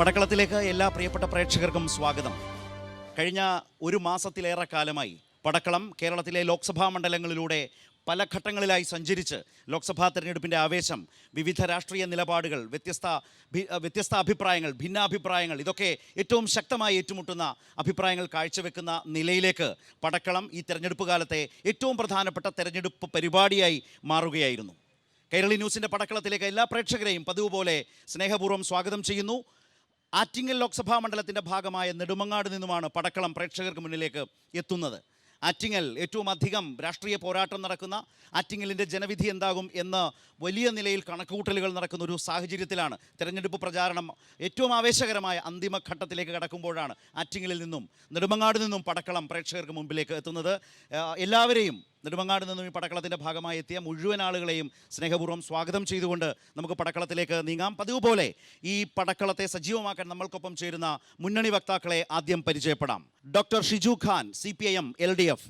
പടക്കളത്തിലേക്ക് എല്ലാ പ്രിയപ്പെട്ട പ്രേക്ഷകർക്കും സ്വാഗതം. കഴിഞ്ഞ ഒരു മാസത്തിലേറെ കാലമായി പടക്കളം കേരളത്തിലെ ലോക്സഭാ മണ്ഡലങ്ങളിലൂടെ പല ഘട്ടങ്ങളിലായി സഞ്ചരിച്ച് ലോക്സഭാ തെരഞ്ഞെടുപ്പിൻ്റെ ആവേശം, വിവിധ രാഷ്ട്രീയ നിലപാടുകൾ, വ്യത്യസ്ത അഭിപ്രായങ്ങൾ, ഭിന്നാഭിപ്രായങ്ങൾ, ഇതൊക്കെ ഏറ്റവും ശക്തമായി ഏറ്റുമുട്ടുന്ന അഭിപ്രായങ്ങൾ കാഴ്ചവെക്കുന്ന നിലയിലേക്ക് പടക്കളം ഈ തെരഞ്ഞെടുപ്പ് കാലത്തെ ഏറ്റവും പ്രധാനപ്പെട്ട തെരഞ്ഞെടുപ്പ് പരിപാടിയായി മാറുകയായിരുന്നു. കൈരളി ന്യൂസിൻ്റെ പടക്കളത്തിലേക്ക് എല്ലാ പ്രേക്ഷകരെയും പതിവ് പോലെ സ്നേഹപൂർവ്വം സ്വാഗതം ചെയ്യുന്നു. ആറ്റിങ്ങൽ ലോക്സഭാ മണ്ഡലത്തിൻ്റെ ഭാഗമായ നെടുമങ്ങാട് നിന്നുമാണ് പടക്കളം പ്രേക്ഷകർക്ക് മുന്നിലേക്ക് എത്തുന്നത്. ആറ്റിങ്ങൽ ഏറ്റവും അധികം രാഷ്ട്രീയ പോരാട്ടം നടക്കുന്ന, ആറ്റിങ്ങലിൻ്റെ ജനവിധി എന്താകും എന്ന് വലിയ നിലയിൽ കണക്കുകൂട്ടലുകൾ നടക്കുന്ന ഒരു സാഹചര്യത്തിലാണ് തെരഞ്ഞെടുപ്പ് പ്രചാരണം ഏറ്റവും ആവേശകരമായ അന്തിമഘട്ടത്തിലേക്ക് കടക്കുമ്പോഴാണ് ആറ്റിങ്ങലിൽ നിന്നും നെടുമങ്ങാട് നിന്നും പടക്കളം പ്രേക്ഷകർക്ക് മുമ്പിലേക്ക് എത്തുന്നത്. എല്ലാവരെയും നെടുമങ്ങാട് നിന്നും ഈ പടക്കളത്തിൻ്റെ ഭാഗമായി എത്തിയ മുഴുവൻ ആളുകളെയും സ്നേഹപൂർവ്വം സ്വാഗതം ചെയ്തുകൊണ്ട് നമുക്ക് പടക്കളത്തിലേക്ക് നീങ്ങാം. പതിവ് പോലെ ഈ പടക്കളത്തെ സജീവമാക്കാൻ നമ്മൾക്കൊപ്പം ചേരുന്ന മുന്നണി വക്താക്കളെ ആദ്യം പരിചയപ്പെടാം. Doctor Shiju Khan, CPIM LDF,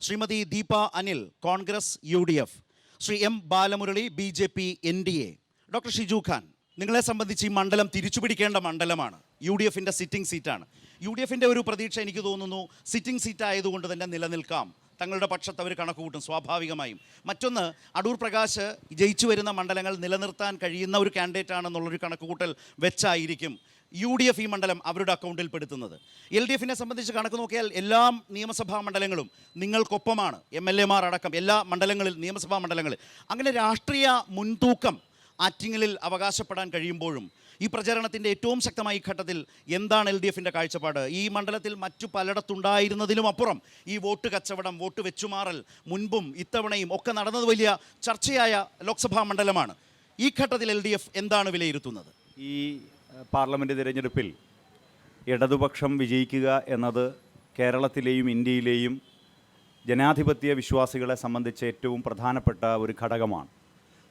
Shrimati Deepa Anil, Congress UDF, Shri M Balamurali, BJP NDA. Doctor Shiju Khan, നിങ്ങളെ സംബന്ധിച്ച് ഈ മണ്ഡലം തിരിച്ചുപിടിക്കേണ്ട മണ്ഡലമാണ്. UDFൻ്റെ സിറ്റിംഗ് സീറ്റാണ്. UDFൻ്റെ ഒരു പ്രതീക്ഷ എനിക്ക് തോന്നുന്നു സിറ്റിംഗ് സീറ്റ് ആയതുകൊണ്ട് തന്നെ നിലനിൽക്കാം, തങ്ങളുടെ പക്ഷത്ത് അവർ കണക്ക് കൂട്ടും സ്വാഭാവികമായും. മറ്റൊന്ന്, അടൂർ പ്രകാശ് ജയിച്ചു വരുന്ന മണ്ഡലങ്ങൾ നിലനിർത്താൻ കഴിയുന്ന ഒരു കാൻഡിഡേറ്റ് ആണെന്നുള്ളൊരു കണക്കുകൂട്ടൽ വെച്ചായിരിക്കും UDF ഈ മണ്ഡലം അവരുടെ അക്കൗണ്ടിൽ പെടുത്തുന്നത്. LDFനെ സംബന്ധിച്ച് കണക്ക് നോക്കിയാൽ എല്ലാ നിയമസഭാ മണ്ഡലങ്ങളും നിങ്ങൾക്കൊപ്പമാണ്, MLA മാർ അടക്കം എല്ലാ മണ്ഡലങ്ങളിൽ, നിയമസഭാ മണ്ഡലങ്ങളിൽ. അങ്ങനെ രാഷ്ട്രീയ മുൻതൂക്കം ആറ്റിങ്ങലിൽ അവകാശപ്പെടാൻ കഴിയുമ്പോഴും ഈ പ്രചരണത്തിൻ്റെ ഏറ്റവും ശക്തമായ ഈ ഘട്ടത്തിൽ എന്താണ് LDFൻ്റെ കാഴ്ചപ്പാട്? ഈ മണ്ഡലത്തിൽ മറ്റു പലയിടത്തുണ്ടായിരുന്നതിലും അപ്പുറം ഈ വോട്ട് കച്ചവടം, വോട്ട് വെച്ചുമാറൽ മുൻപും ഇത്തവണയും ഒക്കെ നടന്നത് വലിയ ചർച്ചയായ ലോക്സഭാ മണ്ഡലമാണ്. ഈ ഘട്ടത്തിൽ LDF എന്താണ് വിലയിരുത്തുന്നത്? ഈ പാർലമെൻറ്റ് തിരഞ്ഞെടുപ്പിൽ ഇടതുപക്ഷം വിജയിക്കുക എന്നത് കേരളത്തിലെയും ഇന്ത്യയിലെയും ജനാധിപത്യ വിശ്വാസികളെ സംബന്ധിച്ച് ഏറ്റവും പ്രധാനപ്പെട്ട ഒരു ഘടകമാണ്.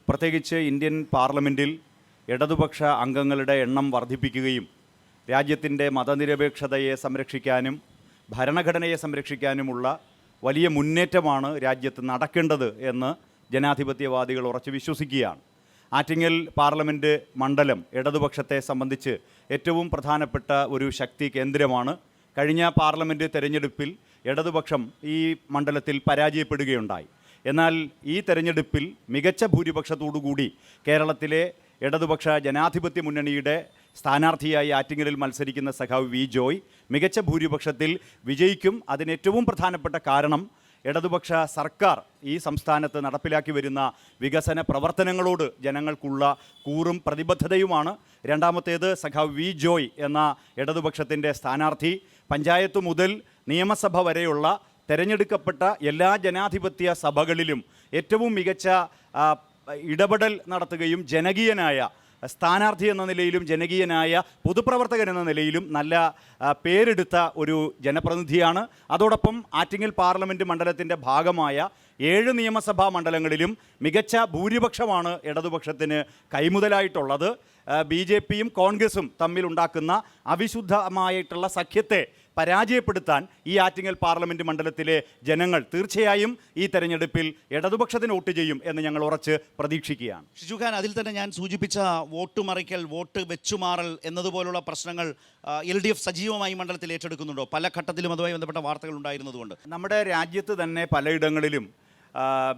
പ്രത്യേകിച്ച് ഇന്ത്യൻ പാർലമെൻറ്റിൽ ഇടതുപക്ഷ അംഗങ്ങളുടെ എണ്ണം വർദ്ധിപ്പിക്കുകയും രാജ്യത്തിൻ്റെ മതനിരപേക്ഷതയെ സംരക്ഷിക്കാനും ഭരണഘടനയെ സംരക്ഷിക്കാനുമുള്ള വലിയ മുന്നേറ്റമാണ് രാജ്യത്ത് നടക്കേണ്ടത് എന്ന് ജനാധിപത്യവാദികൾ ഉറച്ചു വിശ്വസിക്കുകയാണ്. ആറ്റിങ്ങൽ പാർലമെൻറ്റ് മണ്ഡലം ഇടതുപക്ഷത്തെ സംബന്ധിച്ച് ഏറ്റവും പ്രധാനപ്പെട്ട ഒരു ശക്തി കേന്ദ്രമാണ്. കഴിഞ്ഞ പാർലമെൻറ്റ് തെരഞ്ഞെടുപ്പിൽ ഇടതുപക്ഷം ഈ മണ്ഡലത്തിൽ പരാജയപ്പെടുകയുണ്ടായി. എന്നാൽ ഈ തെരഞ്ഞെടുപ്പിൽ മികച്ച ഭൂരിപക്ഷത്തോടുകൂടി കേരളത്തിലെ ഇടതുപക്ഷ ജനാധിപത്യ മുന്നണിയുടെ സ്ഥാനാർത്ഥിയായി ആറ്റിങ്ങലിൽ മത്സരിക്കുന്ന സഖാവ് വി ജോയ് മികച്ച ഭൂരിപക്ഷത്തിൽ വിജയിക്കും. അതിനേറ്റവും പ്രധാനപ്പെട്ട കാരണം ഇടതുപക്ഷ സർക്കാർ ഈ സംസ്ഥാനത്ത് നടപ്പിലാക്കി വരുന്ന വികസന പ്രവർത്തനങ്ങളോട് ജനങ്ങൾക്കുള്ള കൂറും പ്രതിബദ്ധതയുമാണ്. രണ്ടാമത്തേത്, സഖാവ് വി ജോയ് എന്ന ഇടതുപക്ഷത്തിൻ്റെ സ്ഥാനാർത്ഥി പഞ്ചായത്ത് മുതൽ നിയമസഭ വരെയുള്ള തെരഞ്ഞെടുക്കപ്പെട്ട എല്ലാ ജനാധിപത്യ സഭകളിലും ഏറ്റവും മികച്ച ഇടപെടൽ നടത്തുകയും ജനകീയനായ സ്ഥാനാർത്ഥി എന്ന നിലയിലും ജനകീയനായ പൊതുപ്രവർത്തകൻ എന്ന നിലയിലും നല്ല പേരെടുത്ത ഒരു ജനപ്രതിനിധിയാണ്. അതോടൊപ്പം ആറ്റിങ്ങൽ പാർലമെൻറ്റ് മണ്ഡലത്തിൻ്റെ ഭാഗമായ 7 നിയമസഭാ മണ്ഡലങ്ങളിലും മികച്ച ഭൂരിപക്ഷമാണ് ഇടതുപക്ഷത്തിന് കൈമുതലായിട്ടുള്ളത്. BJPയും കോൺഗ്രസും തമ്മിലുണ്ടാക്കുന്ന അവിശുദ്ധമായിട്ടുള്ള സഖ്യത്തെ പരാജയപ്പെടുത്താൻ ഈ ആറ്റിങ്ങൽ പാർലമെൻറ്റ് മണ്ഡലത്തിലെ ജനങ്ങൾ തീർച്ചയായും ഈ തെരഞ്ഞെടുപ്പിൽ ഇടതുപക്ഷത്തിന് വോട്ട് ചെയ്യും എന്ന് ഞങ്ങൾ ഉറച്ച് പ്രതീക്ഷിക്കുകയാണ്. ഷിജു ഖാൻ, അതിൽ തന്നെ ഞാൻ സൂചിപ്പിച്ച വോട്ട് മറിക്കൽ, വോട്ട് വെച്ചുമാറൽ എന്നതുപോലുള്ള പ്രശ്നങ്ങൾ LDF സജീവമായി മണ്ഡലത്തിൽ ഏറ്റെടുക്കുന്നുണ്ടോ? പല ഘട്ടത്തിലും അതുമായി ബന്ധപ്പെട്ട വാർത്തകൾ ഉണ്ടായിരുന്നതുകൊണ്ട്. നമ്മുടെ രാജ്യത്ത് തന്നെ പലയിടങ്ങളിലും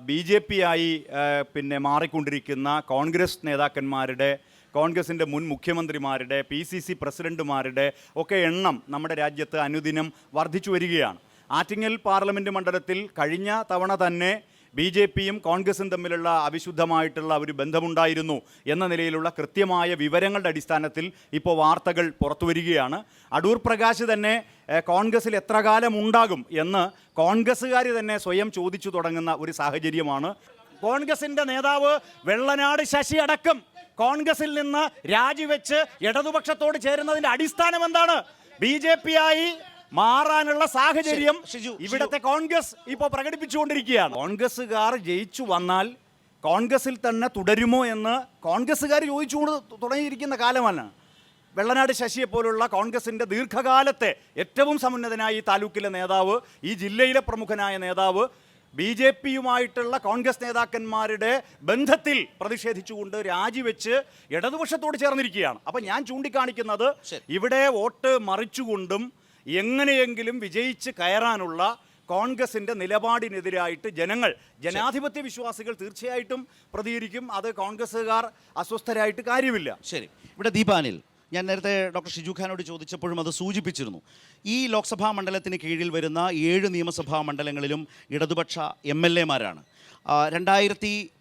BJPയായി മാറിക്കൊണ്ടിരിക്കുന്ന കോൺഗ്രസ് നേതാക്കന്മാരുടെ, കോൺഗ്രസിൻ്റെ മുൻ മുഖ്യമന്ത്രിമാരുടെ, PCC പ്രസിഡന്റുമാരുടെ ഒക്കെ എണ്ണം നമ്മുടെ രാജ്യത്ത് അനുദിനം വർദ്ധിച്ചു വരികയാണ്. ആറ്റിങ്ങൽ പാർലമെൻറ്റ് മണ്ഡലത്തിൽ കഴിഞ്ഞ തവണ തന്നെ BJPയും കോൺഗ്രസും തമ്മിലുള്ള അവിശുദ്ധമായിട്ടുള്ള ഒരു ബന്ധമുണ്ടായിരുന്നു എന്ന നിലയിലുള്ള കൃത്യമായ വിവരങ്ങളുടെ അടിസ്ഥാനത്തിൽ ഇപ്പോൾ വാർത്തകൾ പുറത്തു വരികയാണ്. അടൂർ പ്രകാശ് തന്നെ കോൺഗ്രസിൽ എത്ര കാലം ഉണ്ടാകും എന്ന് കോൺഗ്രസ്സുകാർ തന്നെ സ്വയം ചോദിച്ചു തുടങ്ങുന്ന ഒരു സാഹചര്യമാണ്. കോൺഗ്രസിൻ്റെ നേതാവ് വെള്ളനാട് ശശി അടക്കം കോൺഗ്രസിൽ നിന്ന് രാജിവെച്ച് ഇടതുപക്ഷത്തോട് ചേരുന്നതിൻ്റെ അടിസ്ഥാനം എന്താണ്? BJPയായി മാറാനുള്ള സാഹചര്യം ഇവിടുത്തെ കോൺഗ്രസ് ഇപ്പോൾ പ്രകടിപ്പിച്ചുകൊണ്ടിരിക്കുകയാണ്. കോൺഗ്രസ്സുകാർ ജയിച്ചു വന്നാൽ കോൺഗ്രസിൽ തന്നെ തുടരുമോ എന്ന് കോൺഗ്രസ്സുകാർ ചോദിച്ചുകൊണ്ട് തുടങ്ങിയിരിക്കുന്ന കാലമാണ്. വെള്ളനാട് ശശിയെപ്പോലുള്ള കോൺഗ്രസിൻ്റെ ദീർഘകാലത്തെ ഏറ്റവും സമുന്നതനായ ഈ താലൂക്കിലെ നേതാവ്, ഈ ജില്ലയിലെ പ്രമുഖനായ നേതാവ് BJP-യുമായിട്ടുള്ള കോൺഗ്രസ് നേതാക്കന്മാരുടെ ബന്ധത്തിൽ പ്രതിഷേധിച്ചുകൊണ്ട് രാജിവെച്ച് ഇടതുപക്ഷത്തോട് ചേർന്നിരിക്കുകയാണ്. അപ്പം ഞാൻ ചൂണ്ടിക്കാണിക്കുന്നത് ഇവിടെ വോട്ട് മറിച്ചുകൊണ്ടും എങ്ങനെയെങ്കിലും വിജയിച്ച് കയറാനുള്ള കോൺഗ്രസിൻ്റെ നിലപാടിനെതിരായിട്ട് ജനാധിപത്യ വിശ്വാസികൾ തീർച്ചയായിട്ടും പ്രതികരിക്കും. അത് കോൺഗ്രസ്സുകാർ അസ്വസ്ഥരായിട്ട് കാര്യമില്ല. ശരി, ഇവിടെ ദീപാനിൽ ഞാൻ നേരത്തെ ഡോക്ടർ ഷിജു ഖാനോട് ചോദിച്ചപ്പോഴും അത് സൂചിപ്പിച്ചിരുന്നു. ഈ ലോക്സഭാ മണ്ഡലത്തിന് കീഴിൽ വരുന്ന 7 നിയമസഭാ മണ്ഡലങ്ങളിലും ഇടതുപക്ഷ MLA-മാരാണ്.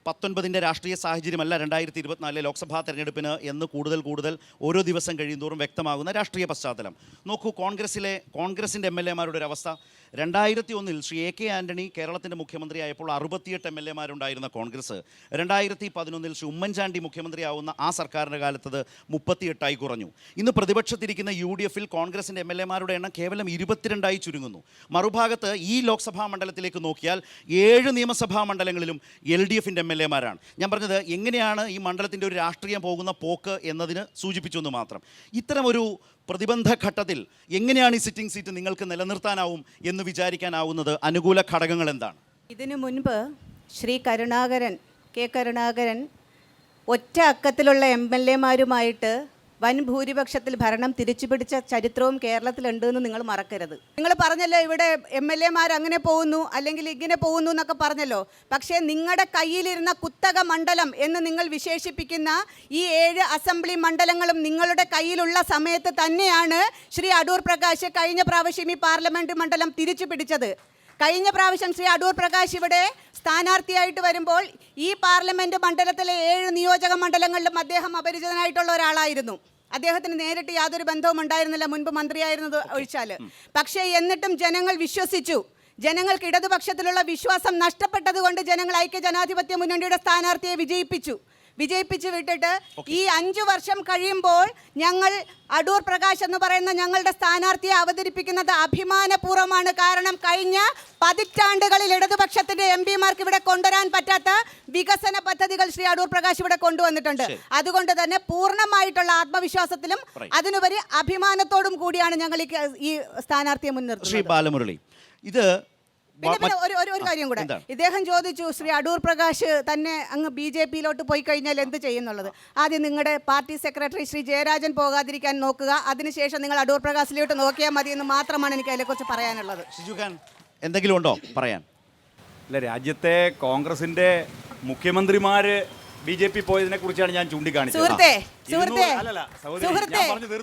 2019 രാഷ്ട്രീയ സാഹചര്യമല്ല 2024 ലോക്സഭാ തെരഞ്ഞെടുപ്പിന് എന്ന് കൂടുതൽ ഓരോ ദിവസം കഴിയുന്തോറും വ്യക്തമാകുന്ന രാഷ്ട്രീയ പശ്ചാത്തലം നോക്കൂ. കോൺഗ്രസിൻ്റെ MLA-മാരുടെ ഒരു അവസ്ഥ. 2001 ശ്രീ AK ആൻ്റണി കേരളത്തിൻ്റെ മുഖ്യമന്ത്രിയായപ്പോൾ 68 MLA-മാരുണ്ടായിരുന്ന കോൺഗ്രസ് 2011 ശ്രീ ഉമ്മൻചാണ്ടി മുഖ്യമന്ത്രിയാവുന്ന ആ സർക്കാരിൻ്റെ കാലത്തത് 38ആയി കുറഞ്ഞു. ഇന്ന് പ്രതിപക്ഷത്തിരിക്കുന്ന UDF-ൽ കോൺഗ്രസിൻ്റെ MLA-മാരുടെ എണ്ണം കേവലം 22ആയി ചുരുങ്ങുന്നു. മറുഭാഗത്ത് ഈ ലോക്സഭാ മണ്ഡലത്തിലേക്ക് നോക്കിയാൽ 7 നിയമസഭാ മണ്ഡലങ്ങളിലും LDF-ൻ്റെ MLA-മാരാണ്. ഞാൻ പറഞ്ഞത് എങ്ങനെയാണ് ഈ മണ്ഡലത്തിൻ്റെ ഒരു രാഷ്ട്രീയം പോകുന്ന പോക്ക് എന്നതിന് സൂചിപ്പിച്ചു എന്ന് മാത്രം. ഇത്തരമൊരു പ്രതിബന്ധ ഘട്ടത്തിൽ എങ്ങനെയാണ് ഈ സിറ്റിംഗ് സീറ്റ് നിങ്ങൾക്ക് നിലനിർത്താനാവും എന്ന് വിചാരിക്കാനാവുന്നത്? അനുകൂല ഘടകങ്ങൾ എന്താണ്? ഇതിനു മുൻപ് ശ്രീ കെ കരുണാകരൻ ഒറ്റ അക്കത്തിലുള്ള MLA-മാരുമായിട്ട് വൻ ഭൂരിപക്ഷത്തിൽ ഭരണം തിരിച്ചുപിടിച്ച ചരിത്രവും കേരളത്തിലുണ്ട് എന്ന് നിങ്ങൾ മറക്കരുത്. നിങ്ങൾ പറഞ്ഞല്ലോ ഇവിടെ MLA-മാർ അങ്ങനെ പോകുന്നു അല്ലെങ്കിൽ ഇങ്ങനെ പോകുന്നു എന്നൊക്കെ പറഞ്ഞല്ലോ. പക്ഷേ നിങ്ങളുടെ കയ്യിലിരുന്ന കുത്തക മണ്ഡലം എന്ന് നിങ്ങൾ വിശേഷിപ്പിക്കുന്ന ഈ 7 അസംബ്ലി മണ്ഡലങ്ങളും നിങ്ങളുടെ കയ്യിലുള്ള സമയത്ത് തന്നെയാണ് ശ്രീ അടൂർ പ്രകാശ് കഴിഞ്ഞ പ്രാവശ്യം ഈ പാർലമെൻറ്റ് മണ്ഡലം തിരിച്ചു പിടിച്ചത്. കഴിഞ്ഞ പ്രാവശ്യം ശ്രീ അടൂർ പ്രകാശ് ഇവിടെ സ്ഥാനാർത്ഥിയായിട്ട് വരുമ്പോൾ ഈ പാർലമെൻറ്റ് മണ്ഡലത്തിലെ 7 നിയോജക മണ്ഡലങ്ങളിലും അദ്ദേഹം അപരിചിതനായിട്ടുള്ള ഒരാളായിരുന്നു. അദ്ദേഹത്തിന് നേരിട്ട് യാതൊരു ബന്ധവും ഉണ്ടായിരുന്നില്ല മുൻപ് മന്ത്രിയായിരുന്നത് ഒഴിച്ചാൽ. പക്ഷേ എന്നിട്ടും ജനങ്ങൾ വിശ്വസിച്ചു. ജനങ്ങൾക്ക് ഇടതുപക്ഷത്തിലുള്ള വിശ്വാസം നഷ്ടപ്പെട്ടത് കൊണ്ട് ജനങ്ങൾ ഐക്യ ജനാധിപത്യ മുന്നണിയുടെ സ്ഥാനാർത്ഥിയെ വിജയിപ്പിച്ച് വിട്ടിട്ട് ഈ 5 വർഷം കഴിയുമ്പോൾ ഞങ്ങൾ അടൂർ പ്രകാശ് എന്ന് പറയുന്ന ഞങ്ങളുടെ സ്ഥാനാർത്ഥിയെ അവതരിപ്പിക്കുന്നത് അഭിമാനപൂർവ്വമാണ്. കാരണം കഴിഞ്ഞ 10 പതിറ്റാണ്ടുകളിൽ ഇടതുപക്ഷത്തിന്റെ MP-മാർക്ക് ഇവിടെ കൊണ്ടുവരാൻ പറ്റാത്ത വികസന പദ്ധതികൾ ശ്രീ അടൂർ പ്രകാശ് ഇവിടെ കൊണ്ടുവന്നിട്ടുണ്ട്. അതുകൊണ്ട് തന്നെ പൂർണ്ണമായിട്ടുള്ള ആത്മവിശ്വാസത്തിലും അതിനുപരി അഭിമാനത്തോടും കൂടിയാണ് ഞങ്ങൾ ഈ സ്ഥാനാർത്ഥിയെ മുൻനിർത്തുന്നത്. ശ്രീ ബാലമുരളി, ഇത് പിന്നെ ഒരു കാര്യം കൂടെ ഇദ്ദേഹം ചോദിച്ചു, ശ്രീ അടൂർ പ്രകാശ് തന്നെ അങ്ങ് BJP-യിലോട്ട് പോയി കഴിഞ്ഞാൽ എന്ത് ചെയ്യുന്നുള്ളത്. ആദ്യം നിങ്ങളുടെ പാർട്ടി സെക്രട്ടറി ശ്രീ ജയരാജൻ പോകാതിരിക്കാൻ നോക്കുക, അതിനുശേഷം നിങ്ങൾ അടൂർ പ്രകാശിലോട്ട് നോക്കിയാൽ മതി എന്ന് മാത്രമാണ് എനിക്ക് അതിനെക്കുറിച്ച് പറയാനുള്ളത്. ഷിജു ഖാൻ എന്തെങ്കിലും ഉണ്ടോ പറയാൻ? അല്ല, രാജ്യത്തെ കോൺഗ്രസിൻ്റെ മുഖ്യമന്ത്രിമാർ BJP പോയതിനെ കുറിച്ചാണ് ഞാൻ ചൂണ്ടിക്കാണിച്ചത്.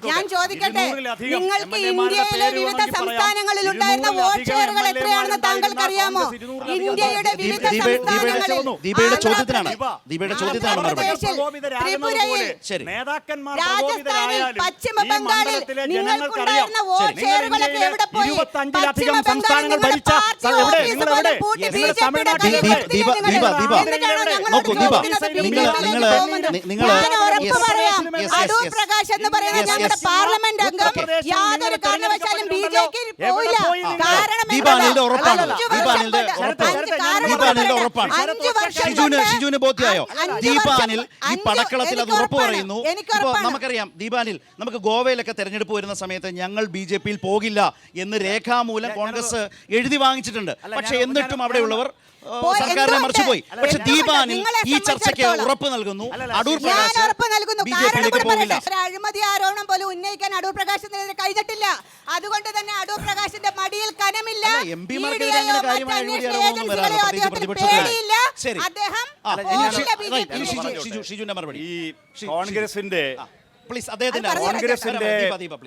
ഞാൻ ചോദിക്കട്ടെ, നിങ്ങൾക്ക് ഇന്ത്യയിലെ വിവിധ സംസ്ഥാനങ്ങളിൽ ഉണ്ടായിരുന്ന വോട്ട് ഷെയറുകൾ എത്രയാണെന്ന് താങ്കൾക്ക് അറിയാമോ? ഇന്ത്യയുടെ വിവിധ രാജസ്ഥാനിൽ, പശ്ചിമ ബംഗാളിൽ നിങ്ങൾക്കുണ്ടായിരുന്ന വോട്ട് ഷെയറുകളൊക്കെ എവിടെ പോയി? പശ്ചിമ ബംഗാളിൽ നിങ്ങളുടെ പാർട്ടി ഓഫീസ് പോലും പൂട്ടി അടൂർ പ്രകാശ് എന്ന് പറയുന്ന ഞങ്ങളുടെ പാർലമെന്റ് അംഗം യാതൊരു കാരണവശാലും BJP-യിൽ പോയില്ല. കാരണം നമുക്കറിയാം, ദീപാനിൽ നമുക്ക് ഗോവയിലൊക്കെ തെരഞ്ഞെടുപ്പ് വരുന്ന സമയത്ത് ഞങ്ങൾ BJP-യിൽ പോകില്ല എന്ന് രേഖാമൂലം കോൺഗ്രസ് എഴുതി വാങ്ങിച്ചിട്ടുണ്ട്. പക്ഷെ എന്നിട്ടും അവിടെയുള്ളവർ സർക്കാരിനെ മറിച്ചുപോയി. പക്ഷെ ദീപാനിൽ ഈ ചർച്ചയ്ക്ക് ഉറപ്പ് നൽകുന്നു, അടൂർ പ്രകാശ് BJP-യിലേക്ക് പോകില്ല. അഴിമതി ആരോപണം പോലും ഉന്നയിക്കാൻ അടൂർ പ്രകാശിനെതിരെ കഴിഞ്ഞിട്ടില്ല. അതുകൊണ്ട് തന്നെ അടൂർ പ്രകാശിന്റെ മടിയിൽ കനമില്ല.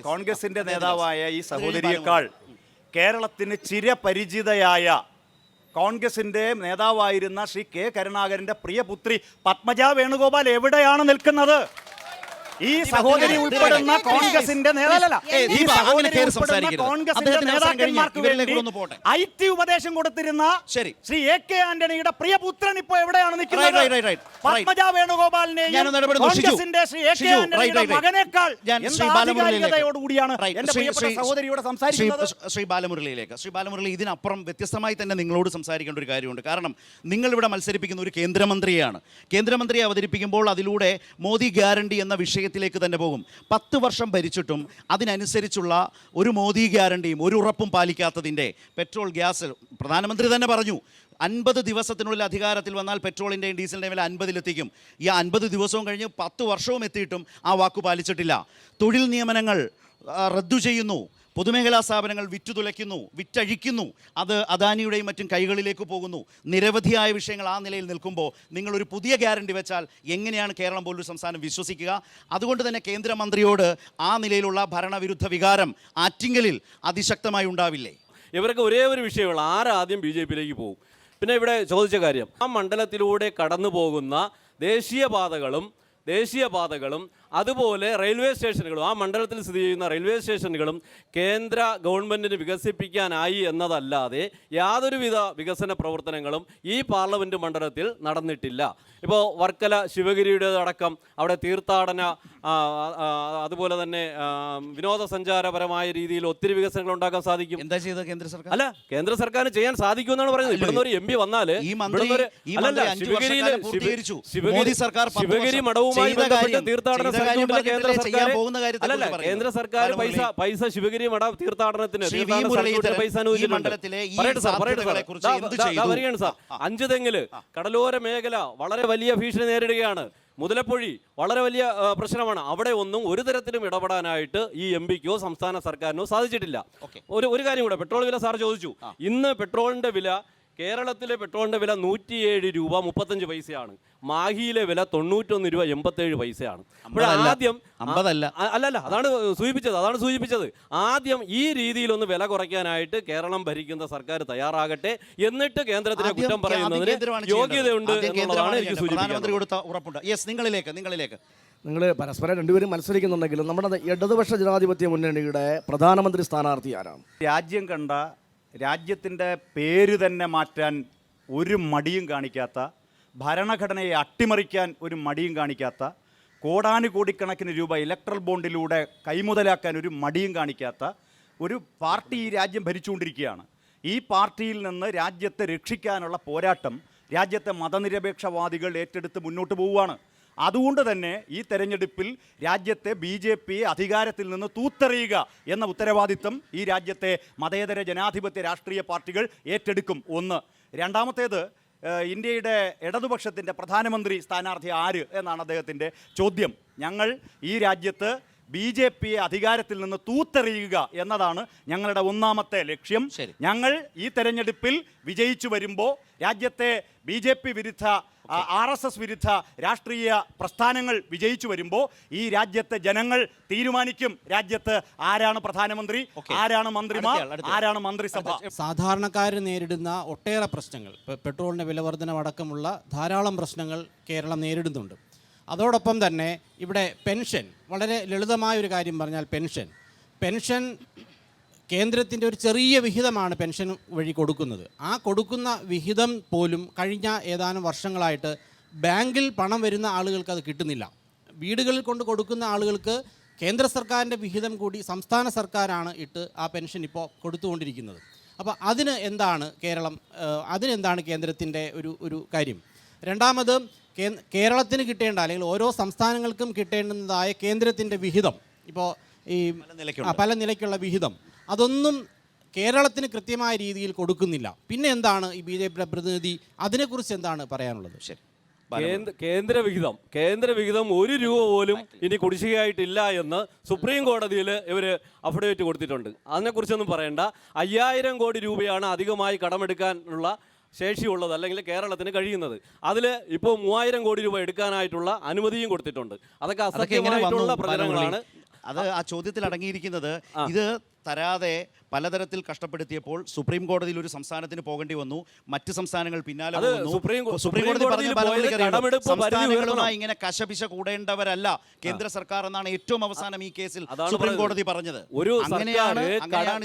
കോൺഗ്രസിന്റെ നേതാവായ ഈ സഹോദരിയേക്കാൾ കേരളത്തിന് ചിരപരിചിതയായ കോൺഗ്രസിന്റെ നേതാവായിരുന്ന ശ്രീ കെ കരുണാകരന്റെ പ്രിയപുത്രി പത്മജ വേണുഗോപാൽ എവിടെയാണ് നിൽക്കുന്നത്? ഈ സഹോദരി ഉൾപ്പെടുന്ന കോൺഗ്രസിന്റെ IT ഉപദേശം കൊടുത്തിരുന്ന ശ്രീ AK ആന്റണിയുടെ പ്രിയപുത്രൻ ഇപ്പോ എവിടെയാണ് നിൽക്കുന്നത്? പത്മജ വേണുഗോപാലിനെയും കോൺഗ്രസിന്റെ ശ്രീ AK ആന്റണിയുടെ മകനേക്കാൾ ആധികാരികതയോടുകൂടിയാണ് എന്റെ പ്രിയപ്പെട്ട സഹോദരിയോട് സംസാരിക്കുന്നത്. ശ്രീ ബാലമുരളി, ഇതിനപ്പുറം വ്യത്യസ്തമായി തന്നെ നിങ്ങളോട് സംസാരിക്കേണ്ട ഒരു കാര്യമുണ്ട്. കാരണം നിങ്ങൾ ഇവിടെ മത്സരിപ്പിക്കുന്ന ഒരു കേന്ദ്രമന്ത്രിയാണ്. കേന്ദ്രമന്ത്രിയെ അവതരിപ്പിക്കുമ്പോൾ അതിലൂടെ മോദി ഗ്യാരണ്ടി എന്ന വിഷയത്തിലേക്ക് തന്നെ പോകും. 10 വർഷം ഭരിച്ചിട്ടും അതിനനുസരിച്ചുള്ള ഒരു മോദി ഗ്യാരണ്ടിയും ഒരു ഉറപ്പും പാലിക്കാത്തതിൻ്റെ പെട്രോൾ, ഗ്യാസ് പ്രധാനമന്ത്രി തന്നെ പറഞ്ഞു 50 ദിവസത്തിനുള്ളിൽ അധികാരത്തിൽ വന്നാൽ പെട്രോളിൻ്റെയും ഡീസലിൻ്റെയും വില 50-ലെത്തിക്കും. ഈ 50 ദിവസവും കഴിഞ്ഞ് 10 വർഷവും എത്തിയിട്ടും ആ വാക്കു പാലിച്ചിട്ടില്ല. തൊഴിൽ നിയമനങ്ങൾ റദ്ദു ചെയ്യുന്നു. പൊതുമേഖലാ സ്ഥാപനങ്ങൾ വിറ്റുതുലയ്ക്കുന്നു, വിറ്റഴിക്കുന്നു. അത് അദാനിയുടെയും മറ്റും കൈകളിലേക്ക് പോകുന്നു. നിരവധിയായ വിഷയങ്ങൾ ആ നിലയിൽ നിൽക്കുമ്പോൾ നിങ്ങളൊരു പുതിയ ഗ്യാരണ്ടി വെച്ചാൽ എങ്ങനെയാണ് കേരളം പോലൊരു സംസ്ഥാനം വിശ്വസിക്കുക? അതുകൊണ്ട് തന്നെ കേന്ദ്രമന്ത്രിയോട് ആ നിലയിലുള്ള ഭരണവിരുദ്ധ വികാരം ആറ്റിങ്ങലിൽ അതിശക്തമായി ഉണ്ടാവില്ലേ? ഇവർക്ക് ഒരേ ഒരു വിഷയമുള്ള ആരാദ്യം ബി ജെ പിയിലേക്ക് പോകും. പിന്നെ ഇവിടെ ചോദിച്ച കാര്യം, ആ മണ്ഡലത്തിലൂടെ കടന്നു പോകുന്ന ദേശീയപാതകളും അതുപോലെ റെയിൽവേ സ്റ്റേഷനുകളും, ആ മണ്ഡലത്തിൽ സ്ഥിതി ചെയ്യുന്ന റെയിൽവേ സ്റ്റേഷനുകളും കേന്ദ്ര ഗവൺമെൻറ്റിന് വികസിപ്പിക്കാനായി എന്നതല്ലാതെ യാതൊരുവിധ വികസന പ്രവർത്തനങ്ങളും ഈ പാർലമെൻറ്റ് മണ്ഡലത്തിൽ നടന്നിട്ടില്ല. ഇപ്പോൾ വർക്കല ശിവഗിരിയുടേതടക്കം അവിടെ തീർത്ഥാടന അതുപോലെ തന്നെ വിനോദസഞ്ചാരപരമായ രീതിയിൽ ഒത്തിരി വികസനങ്ങൾ ഉണ്ടാക്കാൻ സാധിക്കും. എന്താ ചെയ്തത് കേന്ദ്ര സർക്കാർ? അല്ല, കേന്ദ്ര സർക്കാരിന് ചെയ്യാൻ സാധിക്കുമെന്നാണ് പറയുന്നത്. ഇവിടുന്ന് ഒരു MP വന്നാൽ ശിവഗിരി മഠവുമായി ബന്ധപ്പെട്ട് തീർത്ഥാടന കേന്ദ്ര സർക്കാർ പൈസ ശിവഗിരി മഠ തീർത്ഥാടനത്തിന് പൈസ വരികയാണ് സാർ. അഞ്ചുതെങ്ങില് കടലോര മേഖല വളരെ വലിയ ഭീഷണി നേരിടുകയാണ്. മുതലപ്പൊഴി വളരെ വലിയ പ്രശ്നമാണ്. അവിടെ ഒന്നും ഒരു തരത്തിലും ഇടപെടാനായിട്ട് ഈ MP-ക്കോ സംസ്ഥാന സർക്കാരിനോ സാധിച്ചിട്ടില്ല. ഒരു കാര്യം കൂടെ, പെട്രോൾ വില സാർ ചോദിച്ചു. ഇന്ന് പെട്രോളിന്റെ വില, കേരളത്തിലെ പെട്രോളിന്റെ വില 107 രൂപ 35 പൈസയാണ്. മാഹിയിലെ വില 91 രൂപ 87 പൈസയാണ്. ആദ്യം അല്ലല്ല, അതാണ് സൂചിപ്പിച്ചത്. ആദ്യം ഈ രീതിയിലൊന്ന് വില കുറയ്ക്കാനായിട്ട് കേരളം ഭരിക്കുന്ന സർക്കാർ തയ്യാറാകട്ടെ, എന്നിട്ട് കേന്ദ്രത്തിനെ കുറ്റം പറയുന്നതിന് യോഗ്യതയുണ്ട് എന്നുള്ളതാണ് എനിക്ക് സൂചിപ്പിക്കുന്നത്. നിങ്ങൾ പരസ്പരം രണ്ടുപേരും മത്സരിക്കുന്നുണ്ടെങ്കിലും നമ്മുടെ ഇടതുപക്ഷ ജനാധിപത്യ മുന്നണിയുടെ പ്രധാനമന്ത്രി സ്ഥാനാർത്ഥി ആരാണ്? രാജ്യം കണ്ട, രാജ്യത്തിൻ്റെ പേര് തന്നെ മാറ്റാൻ ഒരു മടിയും കാണിക്കാത്ത, ഭരണഘടനയെ അട്ടിമറിക്കാൻ ഒരു മടിയും കാണിക്കാത്ത, കോടാനുകോടിക്കണക്കിന് രൂപ ഇലക്ട്രൽ ബോണ്ടിലൂടെ കൈമുതലാക്കാൻ ഒരു മടിയും കാണിക്കാത്ത ഒരു പാർട്ടി ഈ രാജ്യം ഭരിച്ചുകൊണ്ടിരിക്കുകയാണ്. ഈ പാർട്ടിയിൽ നിന്ന് രാജ്യത്തെ രക്ഷിക്കാനുള്ള പോരാട്ടം രാജ്യത്തെ മതനിരപേക്ഷവാദികൾ ഏറ്റെടുത്ത് മുന്നോട്ട് പോവുകയാണ്. അതുകൊണ്ട് തന്നെ ഈ തെരഞ്ഞെടുപ്പിൽ രാജ്യത്തെ BJP അധികാരത്തിൽ നിന്ന് തൂത്തെറിയുക എന്ന ഉത്തരവാദിത്തം ഈ രാജ്യത്തെ മതേതര ജനാധിപത്യ രാഷ്ട്രീയ പാർട്ടികൾ ഏറ്റെടുക്കും. ഒന്ന്. രണ്ടാമത്തേത്, ഇന്ത്യയുടെ ഇടതുപക്ഷത്തിൻ്റെ പ്രധാനമന്ത്രി സ്ഥാനാർത്ഥി ആര് എന്നാണ് അദ്ദേഹത്തിൻ്റെ ചോദ്യം. ഞങ്ങൾ ഈ രാജ്യത്ത് BJP-യെ അധികാരത്തിൽ നിന്ന് തൂത്തെറിയുക എന്നതാണ് ഞങ്ങളുടെ ഒന്നാമത്തെ ലക്ഷ്യം. ഞങ്ങൾ ഈ തെരഞ്ഞെടുപ്പിൽ വിജയിച്ചു വരുമ്പോൾ രാജ്യത്തെ BJP വിരുദ്ധ, RSS വിരുദ്ധ രാഷ്ട്രീയ പ്രസ്ഥാനങ്ങൾ വിജയിച്ചു വരുമ്പോൾ ഈ രാജ്യത്തെ ജനങ്ങൾ തീരുമാനിക്കും രാജ്യത്ത് ആരാണ് പ്രധാനമന്ത്രി, ആരാണ് മന്ത്രിമാർ, ആരാണ് മന്ത്രിസഭ. സാധാരണക്കാർ നേരിടുന്ന ഒട്ടേറെ പ്രശ്നങ്ങൾ, പെട്രോളിൻ്റെ വിലവർധനമടക്കമുള്ള ധാരാളം പ്രശ്നങ്ങൾ കേരളം നേരിടുന്നുണ്ട്. അതോടൊപ്പം തന്നെ ഇവിടെ പെൻഷൻ, വളരെ ലളിതമായൊരു കാര്യം പറഞ്ഞാൽ പെൻഷൻ കേന്ദ്രത്തിൻ്റെ ഒരു ചെറിയ വിഹിതമാണ് പെൻഷൻ വഴി കൊടുക്കുന്നത്. ആ കൊടുക്കുന്ന വിഹിതം പോലും കഴിഞ്ഞ ഏതാനും വർഷങ്ങളായിട്ട് ബാങ്കിൽ പണം വരുന്ന ആളുകൾക്ക് അത് കിട്ടുന്നില്ല. വീടുകളിൽ കൊണ്ട് കൊടുക്കുന്ന ആളുകൾക്ക് കേന്ദ്ര സർക്കാരിൻ്റെ വിഹിതം കൂടി സംസ്ഥാന സർക്കാരാണ് ഇട്ട് ആ പെൻഷൻ ഇപ്പോൾ കൊടുത്തുകൊണ്ടിരിക്കുന്നത്. അപ്പോൾ അതിനെന്താണ് കേന്ദ്രത്തിൻ്റെ ഒരു കാര്യം? രണ്ടാമത്, കേരളത്തിന് കിട്ടേണ്ട, അല്ലെങ്കിൽ ഓരോ സംസ്ഥാനങ്ങൾക്കും കിട്ടേണ്ടതായ കേന്ദ്രത്തിൻ്റെ വിഹിതം, ഇപ്പോൾ ഈ പല നിലയ്ക്കുള്ള വിഹിതം, അതൊന്നും കേരളത്തിന് കൃത്യമായ രീതിയിൽ കൊടുക്കുന്നില്ല. പിന്നെ എന്താണ് ഈ BJP-യുടെ പ്രതിനിധി, അതിനെക്കുറിച്ച് എന്താണ് പറയാനുള്ളത്? കേന്ദ്ര വിഹിതം 1 രൂപ പോലും ഇനി കുടിശ്ശികയായിട്ടില്ല എന്ന് സുപ്രീം കോടതിയിൽ ഇവർ അഫിഡവിറ്റ് കൊടുത്തിട്ടുണ്ട്. അതിനെക്കുറിച്ചൊന്നും പറയണ്ട. 5000 കോടി രൂപയാണ് അധികമായി കടമെടുക്കാനുള്ള ശേഷിയുള്ളത്, അല്ലെങ്കിൽ കേരളത്തിന് കഴിയുന്നത്. അതിൽ ഇപ്പോൾ 3000 കോടി രൂപ എടുക്കാനായിട്ടുള്ള അനുമതിയും കൊടുത്തിട്ടുണ്ട്. അതൊക്കെ അസത്യമായിട്ടുള്ള പ്രചരണങ്ങളാണ്. അത് ആ ചോദ്യത്തിൽ അടങ്ങിയിരിക്കുന്നത്. ഇത് തരാതെ പലതരത്തിൽ കഷ്ടപ്പെടുത്തിയപ്പോൾ സുപ്രീം കോടതിയിൽ ഒരു സംസ്ഥാനത്തിന് പോകേണ്ടി വന്നു. മറ്റ് സംസ്ഥാനങ്ങൾ പിന്നാലെ സുപ്രീം കോടതി സംസ്ഥാനങ്ങളുമായി ഇങ്ങനെ കശപിശ കൂടേണ്ടവരല്ല കേന്ദ്ര സർക്കാർ എന്നാണ് ഏറ്റവും അവസാനം ഈ കേസിൽ സുപ്രീം കോടതി പറഞ്ഞത്. അങ്ങനെയാണ്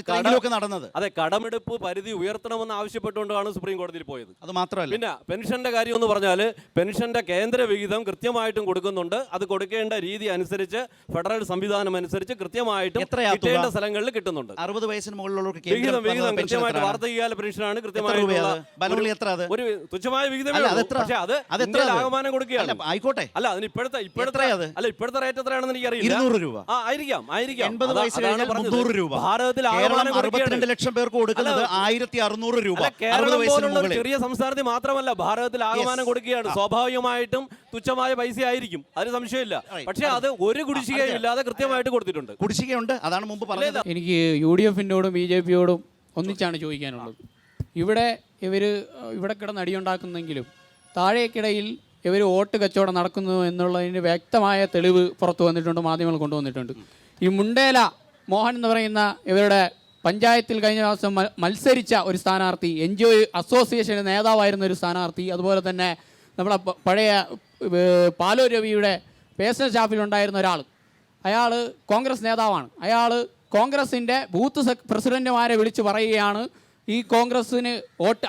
ഇത്രയെങ്കിലുമൊക്കെ നടന്നത്. അതെ, കടമെടുപ്പ് പരിധി ഉയർത്തണമെന്ന് ആവശ്യപ്പെട്ടുകൊണ്ടാണ് സുപ്രീം കോടതിയിൽ പോയത്. അത് മാത്രമല്ല, പിന്നെ പെൻഷന്റെ കാര്യം എന്ന് പറഞ്ഞാൽ പെൻഷന്റെ കേന്ദ്ര വിഹിതം കൃത്യമായിട്ടും കൊടുക്കുന്നുണ്ട്. അത് കൊടുക്കേണ്ട രീതി അനുസരിച്ച്, ഫെഡറൽ സംവിധാനം അനുസരിച്ച് കൃത്യമായിട്ടും കിട്ടേണ്ട സ്ഥലങ്ങളിൽ കിട്ടുന്നുണ്ട്. 60 വയസ്സിന് മുകളിലുള്ളവർക്ക് വിഹിതം പെൻഷൻ കൃത്യമായിട്ട് എത്രയാണ്? വാർദ്ധക്യകാല പെൻഷനാണ് എത്ര രൂപയാ അത്? ബാലമുരളി എത്ര അത്? ഒരു തുച്ഛമായ വിഹിതമേ അല്ല, ഉള്ളൂ. അതെത്ര? പക്ഷേ അത് അതെത്ര ഇന്ത്യയിൽ അത്? ആകമാനം കൊടുക്കുകയാണ്. അല്ല, ആയിക്കോട്ടെ. അല്ല, അതിന് ഇപ്പോഴത്തെ എത്രയാ അത്? അല്ല, ഇപ്പോഴത്തെ റേറ്റ് എത്രയാണെന്ന് എനിക്കറിയില്ല. 200 രൂപ. ആയിരിക്കാം 80 വയസ്സ് അതാണ് കഴിഞ്ഞാൽ പറഞ്ഞത്. 300 രൂപ. ഭാരതത്തിൽ കേരളം ആകമാനം 62 ലക്ഷം പേർക്ക് കൊടുക്കുന്നത് 1600 രൂപ. അല്ല, 60 കേരളം വയസ്സിന് പോലുള്ള ഒരു മുകളിൽ. ചെറിയ സംസ്ഥാനത്തിൽ മാത്രമല്ല ഭാരതത്തിൽ ആകമാനം കൊടുക്കുകയാണ്. സ്വാഭാവികമായിട്ടും തുച്ഛമായ പൈസ ആയിരിക്കും, അതിന് സംശയമില്ല. പക്ഷേ അത് ഒരു കുടിശ്ശികയും ഇല്ലാതെ കൃത്യമായിട്ട് കൊടുത്തിട്ടുണ്ട്. കുടിശ്ശികയുണ്ട്, അതാണ് മുമ്പ് പറഞ്ഞത്. എനിക്ക് UDF-നോടും BJP-യോടും ഒന്നിച്ചാണ് ചോദിക്കാനുള്ളത്. ഇവിടെ കിടന്ന് അടിയുണ്ടാക്കുന്നെങ്കിലും താഴേക്കിടയിൽ ഇവർ വോട്ട് കച്ചവടം നടക്കുന്നു എന്നുള്ളതിന് വ്യക്തമായ തെളിവ് പുറത്തു വന്നിട്ടുണ്ട്, മാധ്യമങ്ങൾ കൊണ്ടുവന്നിട്ടുണ്ട്. ഈ മുണ്ടേല മോഹൻ എന്ന് പറയുന്ന ഇവരുടെ പഞ്ചായത്തിൽ കഴിഞ്ഞ ദിവസം മത്സരിച്ച ഒരു സ്ഥാനാർത്ഥി, NGO അസോസിയേഷൻ്റെ നേതാവായിരുന്ന ഒരു സ്ഥാനാർത്ഥി, അതുപോലെ തന്നെ നമ്മളെ പഴയ പാലൂർ രവിയുടെ പേഴ്സണൽ സ്റ്റാഫിലുണ്ടായിരുന്ന ഒരാൾ, അയാൾ കോൺഗ്രസ് നേതാവാണ്. അയാൾ കോൺഗ്രസിൻ്റെ ബൂത്ത് പ്രസിഡന്റുമാരെ വിളിച്ച് പറയുകയാണ് ഈ കോൺഗ്രസ്സിന്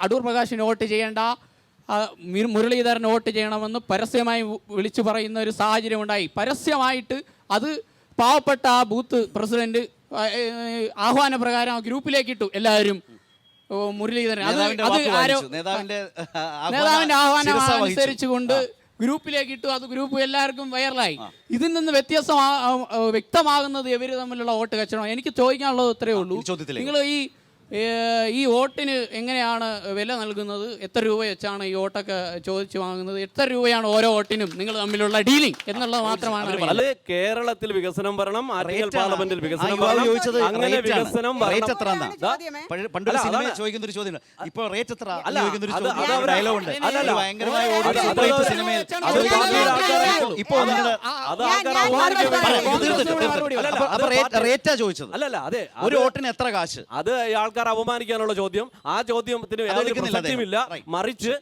അടൂർ പ്രകാശിന് വോട്ട് ചെയ്യേണ്ട, മുരളീധരന് വോട്ട് ചെയ്യണമെന്ന് പരസ്യമായി വിളിച്ചു പറയുന്ന ഒരു സാഹചര്യം ഉണ്ടായി. പരസ്യമായിട്ട് അത് പാവപ്പെട്ട ആ ബൂത്ത് പ്രസിഡന്റ് ആഹ്വാന പ്രകാരം ആ ഗ്രൂപ്പിലേക്ക് ഇട്ടു എല്ലാവരും മുരളീധരൻ. നേതാവിന്റെ ആഹ്വാനം അനുസരിച്ചുകൊണ്ട് ഗ്രൂപ്പിലേക്ക് ഇട്ടു. അത് ഗ്രൂപ്പ് എല്ലാവർക്കും വൈറലായി. ഇതിൽ നിന്ന് വ്യക്തമാകുന്നത് ഇവർ തമ്മിലുള്ള വോട്ട് കച്ചവടം. എനിക്ക് ചോദിക്കാനുള്ളത് ഇത്രയേ ഉള്ളൂ. നിങ്ങൾ ഈ വോട്ടിന് എങ്ങനെയാണ് വില നൽകുന്നത്? എത്ര രൂപ വെച്ചാണ് ഈ വോട്ടൊക്കെ ചോദിച്ചു വാങ്ങുന്നത്? എത്ര രൂപയാണ് ഓരോ വോട്ടിനും നിങ്ങൾ തമ്മിലുള്ള ഡീലിംഗ് എന്നുള്ളത് മാത്രമാണ്. അല്ല, കേരളത്തിൽ വികസനം വരണം, ആറ്റിങ്ങൽ പാർലമെന്റിൽ വികസനം വരണം, അങ്ങനെ വികസനം പണ്ട് ചോദിക്കുന്ന ഒരു ചോദ്യം ഇപ്പൊ റേറ്റ് എത്ര ഡയലോഗുണ്ട്. റേറ്റാ ചോദിച്ചത്. അല്ലല്ല, അതെ, ഒരു വോട്ടിന് എത്ര കാശ്? അത് ആൾക്കാർ അപമാനിക്കാനുള്ള ചോദ്യം. ആ ചോദ്യത്തിന് സത്യമില്ല. മറിച്ച്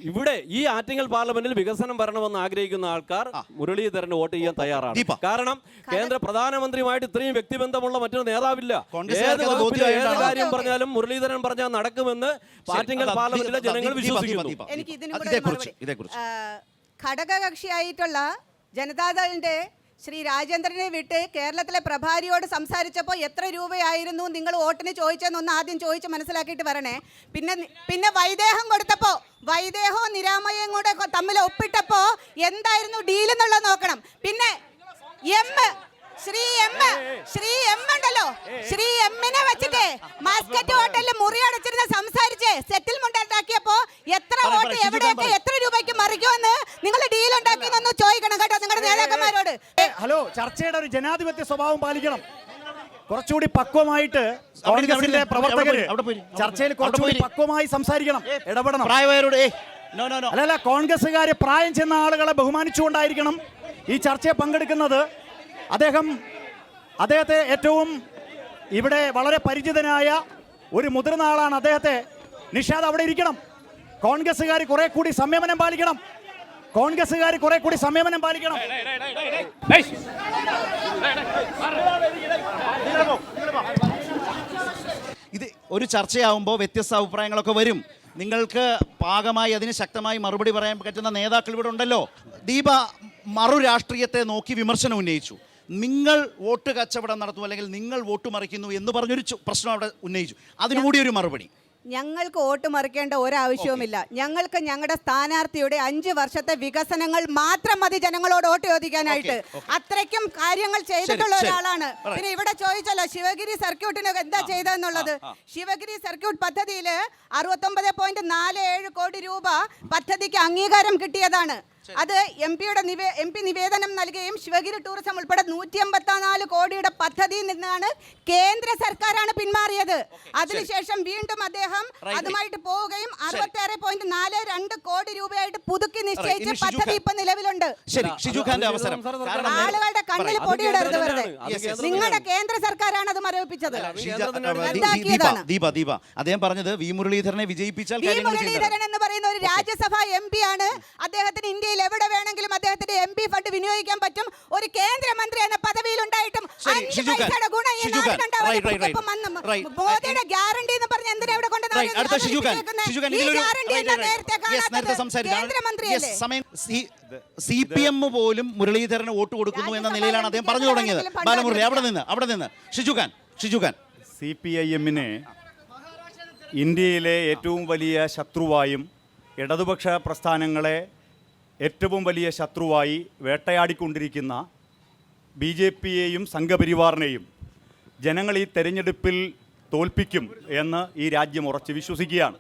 ഇവിടെ ഈ ആറ്റിങ്ങൽ പാർലമെന്റിൽ വികസനം വരണമെന്ന് ആഗ്രഹിക്കുന്ന ആൾക്കാർ മുരളീധരന് വോട്ട് ചെയ്യാൻ തയ്യാറാണ്. കാരണം കേന്ദ്ര പ്രധാനമന്ത്രിയുമായിട്ട് ഇത്രയും വ്യക്തിബന്ധമുള്ള മറ്റൊരു നേതാവില്ല. ഏത് കാര്യം പറഞ്ഞാലും മുരളീധരൻ പറഞ്ഞാൽ നടക്കുമെന്ന് ആറ്റിങ്ങൽ പാർലമെന്റിലെ ജനങ്ങൾ വിശ്വസിക്കുന്നു. ഘടകകക്ഷിയായിട്ടുള്ള ജനതാദളിന്റെ ശ്രീ രാജേന്ദ്രനെ വിട്ട് കേരളത്തിലെ പ്രഭാരിയോട് സംസാരിച്ചപ്പോൾ എത്ര രൂപയായിരുന്നു നിങ്ങൾ വോട്ടിന് ചോദിച്ചതെന്നൊന്ന് ആദ്യം ചോദിച്ച് മനസ്സിലാക്കിയിട്ട് വരണേ. പിന്നെ വൈദേഹം കൊടുത്തപ്പോൾ വൈദേഹവും നിരാമയും കൂടെ തമ്മിൽ ഒപ്പിട്ടപ്പോൾ എന്തായിരുന്നു ഡീൽ എന്നുള്ളത് നോക്കണം. പിന്നെ ശ്രീ എം ഉണ്ടല്ലോ, ശ്രീ എമ്മിനെ വെച്ചിട്ട് മാസ്കറ്റ് ഹോട്ടലിൽ മുറിയടച്ചിരുന്ന് സംസാരിച്ച് സെറ്റിൽമെന്റ് ഉണ്ടാക്കിയപ്പോ എത്ര വോട്ട് എവിടെയൊക്കെ എത്ര രൂപയ്ക്ക് മറിക്കുമെന്ന് നിങ്ങൾ ഡീൽ ഉണ്ടാക്കിയെന്നൊന്ന് ചോദിക്കണം കേട്ടോ നിങ്ങളുടെ നേതാക്കന്മാരോട്. ഹലോ, ചർച്ചയുടെ ഒരു ജനാധിപത്യ സ്വഭാവം പാലിക്കണം. കുറച്ചുകൂടി പക്വമായിട്ട് കോൺഗ്രസിന്റെ പ്രവർത്തകര് ചർച്ചയിൽ കുറച്ചുകൂടി പക്വമായി സംസാരിക്കണം, ഇടപെടണം. പ്രായമായവരോട് അല്ലല്ല, കോൺഗ്രസ്സുകാര് പ്രായം ചെന്ന ആളുകളെ ബഹുമാനിച്ചുകൊണ്ടായിരിക്കണം ഈ ചർച്ചയിൽ പങ്കെടുക്കുന്നത്. അദ്ദേഹത്തെ ഏറ്റവും ഇവിടെ വളരെ പരിചിതനായ ഒരു മുതിർന്ന ആളാണ് അദ്ദേഹത്തെ. നിഷാദ് അവിടെ ഇരിക്കണം. കോൺഗ്രസ്സുകാർ കുറെ കൂടി സംയമനം പാലിക്കണം. ഇത് ഒരു ചർച്ചയാവുമ്പോൾ വ്യത്യസ്ത അഭിപ്രായങ്ങളൊക്കെ വരും. നിങ്ങൾക്ക് പാകമായി അതിന് ശക്തമായി മറുപടി പറയാൻ പറ്റുന്ന നേതാക്കൾ ഇവിടെ ഉണ്ടല്ലോ. ദീപ മറു രാഷ്ട്രീയത്തെ നോക്കി വിമർശനം ഉന്നയിച്ചു. നിങ്ങൾ വോട്ട് കച്ചവടം നടത്തും അല്ലെങ്കിൽ നിങ്ങൾ വോട്ട് മറിക്കുന്നു എന്ന് പറഞ്ഞൊരു പ്രശ്നം അവിടെ ഉന്നയിച്ചു. അതിനുകൂടി ഒരു മറുപടി. ഞങ്ങൾക്ക് വോട്ട് മറിക്കേണ്ട ഒരാവശ്യവുമില്ല. ഞങ്ങൾക്ക് ഞങ്ങളുടെ സ്ഥാനാർത്ഥിയുടെ 5 വർഷത്തെ വികസനങ്ങൾ മാത്രം മതി ജനങ്ങളോട് വോട്ട് ചോദിക്കാനായിട്ട്. അത്രയ്ക്കും കാര്യങ്ങൾ ചെയ്തിട്ടുള്ള ഒരാളാണ്. പിന്നെ ഇവിടെ ചോദിച്ചല്ലോ ശിവഗിരി സർക്യൂട്ടിന് എന്താ ചെയ്തതെന്നുള്ളത്. ശിവഗിരി സർക്യൂട്ട് പദ്ധതിയിൽ 69.47 കോടി രൂപ പദ്ധതിക്ക് അംഗീകാരം കിട്ടിയതാണ്. അത് എം പി നിവേദനം നൽകുകയും ശിവഗിരി ടൂറിസം ഉൾപ്പെടെ 184 കോടിയുടെ പദ്ധതിയിൽ നിന്നാണ് കേന്ദ്ര സർക്കാരാണ് പിന്മാറിയത്. അതിനുശേഷം വീണ്ടും അദ്ദേഹം അതുമായിട്ട് പോവുകയും 66.42 കോടി രൂപയായിട്ട് പുതുക്കി നിശ്ചയിച്ച പദ്ധതി ഇപ്പൊ നിലവിലുണ്ട്. ആളുകളുടെ കണ്ണിൽ പൊടിയിടരുത് വെറുതെ. നിങ്ങളുടെ കേന്ദ്ര സർക്കാരാണ് അത് മരവിപ്പിച്ചത്. അദ്ദേഹം പറഞ്ഞത് വി മുരളീധരനെ വിജയിപ്പിച്ചാൽ മുരളീധരൻ എന്ന് പറയുന്ന ഒരു രാജ്യസഭാ MP ആണ്. അദ്ദേഹത്തിന് ഇന്ത്യയിൽ എവിടെ വേണമെങ്കിലും അദ്ദേഹത്തിന്റെ MP ഫണ്ട് വിനിയോഗിക്കാൻ പറ്റും. ഒരു കേന്ദ്രമന്ത്രി എന്ന പദവിയിൽ ഉണ്ടായിട്ടും മോദിയുടെ ഗ്യാരണ്ടി എന്ന് പറഞ്ഞ എന്തിനാ ഇവിടെ CPM പോലും മുരളീധരന് വോട്ട് കൊടുക്കുന്നു എന്ന നിലയിലാണ് അദ്ദേഹം പറഞ്ഞു തുടങ്ങിയത്. ബാലമുരളി അവിടെ നിന്ന് ഷിജുഖാൻ CPIM-നെ ഇന്ത്യയിലെ ഏറ്റവും വലിയ ശത്രുവായും ഇടതുപക്ഷ പ്രസ്ഥാനങ്ങളെ ഏറ്റവും വലിയ ശത്രുവായി വേട്ടയാടിക്കൊണ്ടിരിക്കുന്ന BJP-യെയും സംഘപരിവാറിനെയും ജനങ്ങൾ ഈ തെരഞ്ഞെടുപ്പിൽ തോൽപ്പിക്കും എന്ന് ഈ രാജ്യം ഉറച്ച് വിശ്വസിക്കുകയാണ്.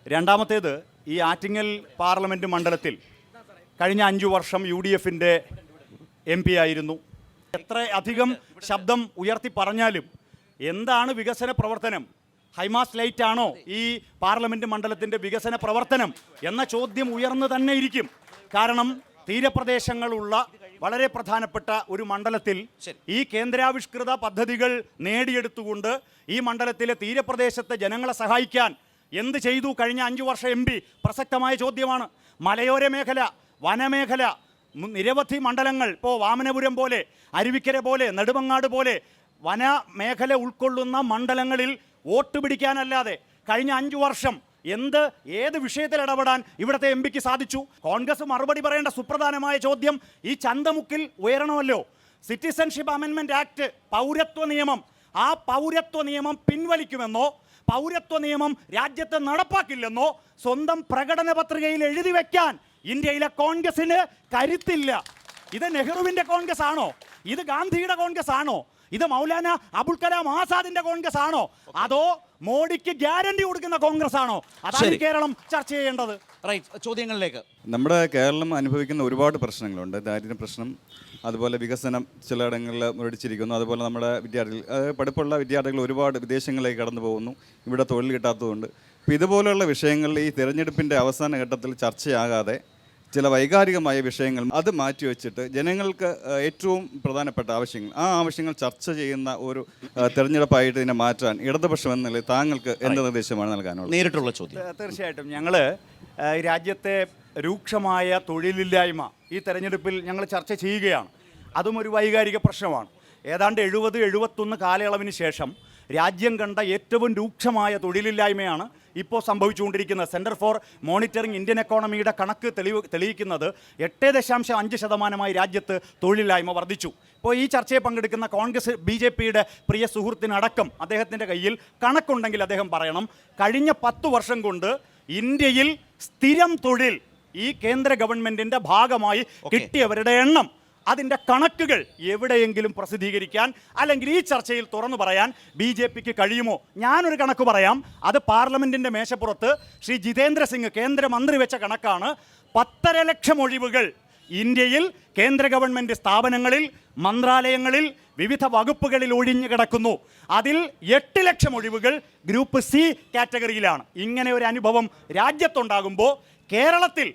രണ്ടാമത്തേത്, ഈ ആറ്റിങ്ങൽ പാർലമെൻറ്റ് മണ്ഡലത്തിൽ കഴിഞ്ഞ 5 വർഷം UDF-ൻ്റെ MP ആയിരുന്നു. എത്ര അധികം ശബ്ദം ഉയർത്തി പറഞ്ഞാലും എന്താണ് വികസന പ്രവർത്തനം, ഹൈമാസ് ലൈറ്റ് ആണോ ഈ പാർലമെൻറ്റ് മണ്ഡലത്തിൻ്റെ വികസന പ്രവർത്തനം എന്ന ചോദ്യം ഉയർന്നു തന്നെ ഇരിക്കും. കാരണം തീരപ്രദേശങ്ങളുള്ള വളരെ പ്രധാനപ്പെട്ട ഒരു മണ്ഡലത്തിൽ ഈ കേന്ദ്രാവിഷ്കൃത പദ്ധതികൾ നേടിയെടുത്തുകൊണ്ട് ഈ മണ്ഡലത്തിലെ തീരപ്രദേശത്തെ ജനങ്ങളെ സഹായിക്കാൻ എന്ത് ചെയ്തു കഴിഞ്ഞ 5 വർഷം MP? പ്രസക്തമായ ചോദ്യമാണ്. മലയോര മേഖല, വനമേഖല, നിരവധി മണ്ഡലങ്ങൾ, ഇപ്പോൾ വാമനപുരം പോലെ, അരുവിക്കര പോലെ, നെടുമങ്ങാട് പോലെ വനമേഖല ഉൾക്കൊള്ളുന്ന മണ്ഡലങ്ങളിൽ വോട്ട് പിടിക്കാനല്ലാതെ കഴിഞ്ഞ 5 വർഷം ഏത് വിഷയത്തിൽ ഇടപെടാൻ ഇവിടുത്തെ MP-ക്ക് സാധിച്ചു? കോൺഗ്രസ് മറുപടി പറയേണ്ട സുപ്രധാനമായ ചോദ്യം ഈ ചന്തമുക്കിൽ ഉയരണമല്ലോ. സിറ്റിസൺഷിപ്പ് അമെൻമെൻറ്റ് ആക്ട്, പൗരത്വ നിയമം, ആ പൗരത്വ നിയമം പിൻവലിക്കുമെന്നോ പൗരത്വ നിയമം രാജ്യത്ത് നടപ്പാക്കില്ലെന്നോ സ്വന്തം പ്രകടന പത്രികയിൽ എഴുതി വെക്കാൻ ഇന്ത്യയിലെ കോൺഗ്രസിന് കരുത്തില്ല. ഇത് നെഹ്റുവിൻ്റെ കോൺഗ്രസ് ആണോ? ഇത് ഗാന്ധിയുടെ കോൺഗ്രസ് ആണോ? ഇത് മൗലാന അബുൽ കലാം ആസാദിന്റെ കോൺഗ്രസ് ആണോ? അതോ മോഡിക്ക് ഗ്യാരണ്ടി കൊടുക്കുന്ന കോൺഗ്രസ് ആണോ? അതാണ് കേരളം ചർച്ച ചെയ്യേണ്ടത്. റൈറ്റ്, ചോദ്യങ്ങളിലേക്ക്. നമ്മുടെ കേരളം അനുഭവിക്കുന്ന ഒരുപാട് പ്രശ്നങ്ങളുണ്ട്. ദാരിദ്ര്യ പ്രശ്നം, അതുപോലെ വികസനം ചിലയിടങ്ങളിൽ മുരടിച്ചിരിക്കുന്നു. അതുപോലെ നമ്മുടെ വിദ്യാർത്ഥികൾ, പഠിപ്പുള്ള വിദ്യാർത്ഥികൾ ഒരുപാട് വിദേശങ്ങളിലേക്ക് കടന്നു പോകുന്നു, ഇവിടെ തൊഴിൽ കിട്ടാത്തതുകൊണ്ട്. അപ്പോൾ ഇതുപോലെയുള്ള വിഷയങ്ങളിൽ ഈ തിരഞ്ഞെടുപ്പിൻ്റെ അവസാന ഘട്ടത്തിൽ ചർച്ചയാകാതെ ചില വൈകാരികമായ വിഷയങ്ങൾ അത് മാറ്റിവെച്ചിട്ട് ജനങ്ങൾക്ക് ഏറ്റവും പ്രധാനപ്പെട്ട ആവശ്യങ്ങൾ, ആ ആവശ്യങ്ങൾ ചർച്ച ചെയ്യുന്ന ഒരു തെരഞ്ഞെടുപ്പായിട്ട് ഇതിനെ മാറ്റാൻ ഇടതുപക്ഷം എന്ന നിലയിൽ താങ്കൾക്ക് എന്ത് നിർദ്ദേശമാണ് നൽകാനുള്ളത്? നേരിട്ടുള്ള ചോദ്യം. തീർച്ചയായിട്ടും ഞങ്ങൾ രാജ്യത്തെ രൂക്ഷമായ തൊഴിലില്ലായ്മ ഈ തെരഞ്ഞെടുപ്പിൽ ഞങ്ങൾ ചർച്ച ചെയ്യുകയാണ്. അതും ഒരു വൈകാരിക പ്രശ്നമാണ്. ഏതാണ്ട് 70-71 കാലയളവിന് ശേഷം രാജ്യം കണ്ട ഏറ്റവും രൂക്ഷമായ തൊഴിലില്ലായ്മയാണ് ഇപ്പോൾ സംഭവിച്ചുകൊണ്ടിരിക്കുന്നത്. സെൻറ്റർ ഫോർ മോണിറ്ററിംഗ് ഇന്ത്യൻ എക്കോണമിയുടെ കണക്ക് തെളിയിക്കുന്നത് 8.5% രാജ്യത്ത് തൊഴിലില്ലായ്മ വർദ്ധിച്ചു. ഇപ്പോൾ ഈ ചർച്ചയിൽ പങ്കെടുക്കുന്ന കോൺഗ്രസ് BJP-യുടെ പ്രിയ സുഹൃത്തിനടക്കം അദ്ദേഹത്തിൻ്റെ കയ്യിൽ കണക്കുണ്ടെങ്കിൽ അദ്ദേഹം പറയണം, കഴിഞ്ഞ 10 വർഷം കൊണ്ട് ഇന്ത്യയിൽ സ്ഥിരം തൊഴിൽ ഈ കേന്ദ്ര ഗവൺമെൻറ്റിൻ്റെ ഭാഗമായി കിട്ടിയവരുടെ എണ്ണം, അതിൻ്റെ കണക്കുകൾ എവിടെയെങ്കിലും പ്രസിദ്ധീകരിക്കാൻ അല്ലെങ്കിൽ ഈ ചർച്ചയിൽ തുറന്നു പറയാൻ BJP-ക്ക് കഴിയുമോ? ഞാനൊരു കണക്ക് പറയാം. അത് പാർലമെൻറ്റിൻ്റെ മേശപ്പുറത്ത് ശ്രീ ജിതേന്ദ്ര സിംഗ് കേന്ദ്രമന്ത്രി വെച്ച കണക്കാണ്. 10.5 ലക്ഷം ഒഴിവുകൾ ഇന്ത്യയിൽ കേന്ദ്ര ഗവൺമെൻറ് സ്ഥാപനങ്ങളിൽ, മന്ത്രാലയങ്ങളിൽ, വിവിധ വകുപ്പുകളിൽ ഒഴിഞ്ഞു കിടക്കുന്നു. അതിൽ 8 ലക്ഷം ഒഴിവുകൾ ഗ്രൂപ്പ് C കാറ്റഗറിയിലാണ്. ഇങ്ങനെ ഒരു അനുഭവം രാജ്യത്തുണ്ടാകുമ്പോൾ കേരളത്തിൽ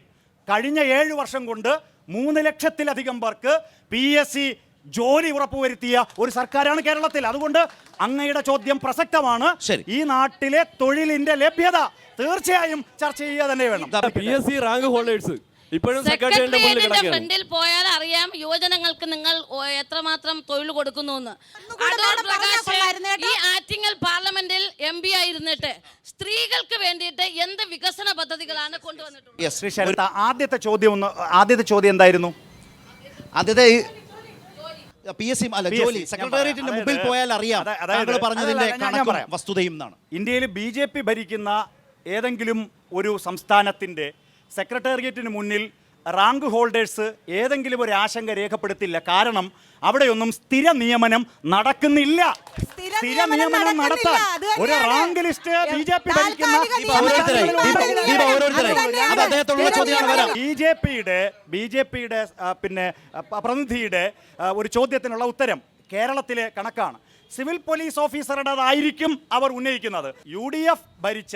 കഴിഞ്ഞ 7 വർഷം കൊണ്ട് 3 ലക്ഷത്തിലധികം പേർക്ക് PSC ജോലി ഉറപ്പുവരുത്തിയ ഒരു സർക്കാരാണ് കേരളത്തിൽ. അതുകൊണ്ട് അങ്ങയുടെ ചോദ്യം പ്രസക്തമാണ്. ഈ നാട്ടിലെ തൊഴിലിന്റെ ലഭ്യത തീർച്ചയായും ചർച്ച ചെയ്യുക തന്നെ വേണം. PSC റാങ്ക് ഹോൾഡേഴ്സ് ഇപ്പോഴും സെക്രട്ടറിയുടെ ഫ്രണ്ടിൽ പോയാൽ അറിയാം യുവജനങ്ങൾക്ക് നിങ്ങൾ എത്രമാത്രം തൊഴിൽ കൊടുക്കുന്നു എന്ന്. ഈ ആറ്റിങ്ങൽ പാർലമെന്റിൽ MP ആയിരുന്നിട്ട് സ്ത്രീകൾക്ക് വേണ്ടിയിട്ട് എന്ത് വികസന പദ്ധതികളാണ് കൊണ്ടുവന്നിട്ടുള്ളത്? ആദ്യത്തെ ചോദ്യം എന്തായിരുന്നു? ആദ്യത്തെ PSC അല്ല, ജോലി. സെക്രട്ടേറിയറ്റിന്റെ മുമ്പിൽ പോയാൽ അറിയാം താങ്കൾ പറഞ്ഞതിന്റെ കണക്കും വസ്തുതയും എന്നാണ്. ഇന്ത്യയിൽ BJP ഭരിക്കുന്ന ഏതെങ്കിലും ഒരു സംസ്ഥാനത്തിൻ്റെ സെക്രട്ടേറിയറ്റിന് മുന്നിൽ റാങ്ക് ഹോൾഡേഴ്സ് ഏതെങ്കിലും ഒരു ആശങ്ക രേഖപ്പെടുത്തില്ല. കാരണം അവിടെയൊന്നും സ്ഥിര നിയമനം നടക്കുന്നില്ല. സ്ഥിര നിയമനം നടത്താൻ ഒരു റാങ്ക് ലിസ്റ്റ് BJP ഭരിക്കുന്ന BJP-യുടെ പിന്നെ പ്രതിനിധിയുടെ ഒരു ചോദ്യത്തിനുള്ള ഉത്തരം കേരളത്തിലെ കണക്കാണ്. സിവിൽ പോലീസ് ഓഫീസറുടേതായിരിക്കും അവർ ഉന്നയിക്കുന്നത്. UDF ഭരിച്ച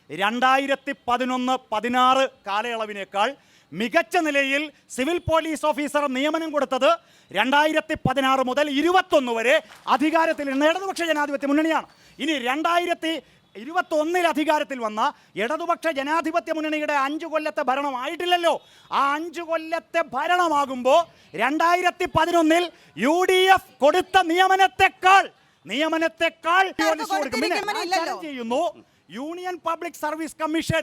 2011-16 കാലയളവിനേക്കാൾ മികച്ച നിലയിൽ സിവിൽ പോലീസ് ഓഫീസർ നിയമനം കൊടുത്തത് 2016 മുതൽ 21 വരെ അധികാരത്തിൽ ഇടതുപക്ഷ ജനാധിപത്യ മുന്നണിയാണ്. ഇനി 2021 അധികാരത്തിൽ വന്ന ഇടതുപക്ഷ ജനാധിപത്യ മുന്നണിയുടെ 5 കൊല്ലത്തെ ഭരണമായിട്ടില്ലല്ലോ. ആ 5 കൊല്ലത്തെ ഭരണമാകുമ്പോൾ 2011 UDF കൊടുത്ത നിയമനത്തെക്കാൾ ചെയ്യുന്നു യൂണിയൻ പബ്ലിക് സർവീസ് കമ്മീഷൻ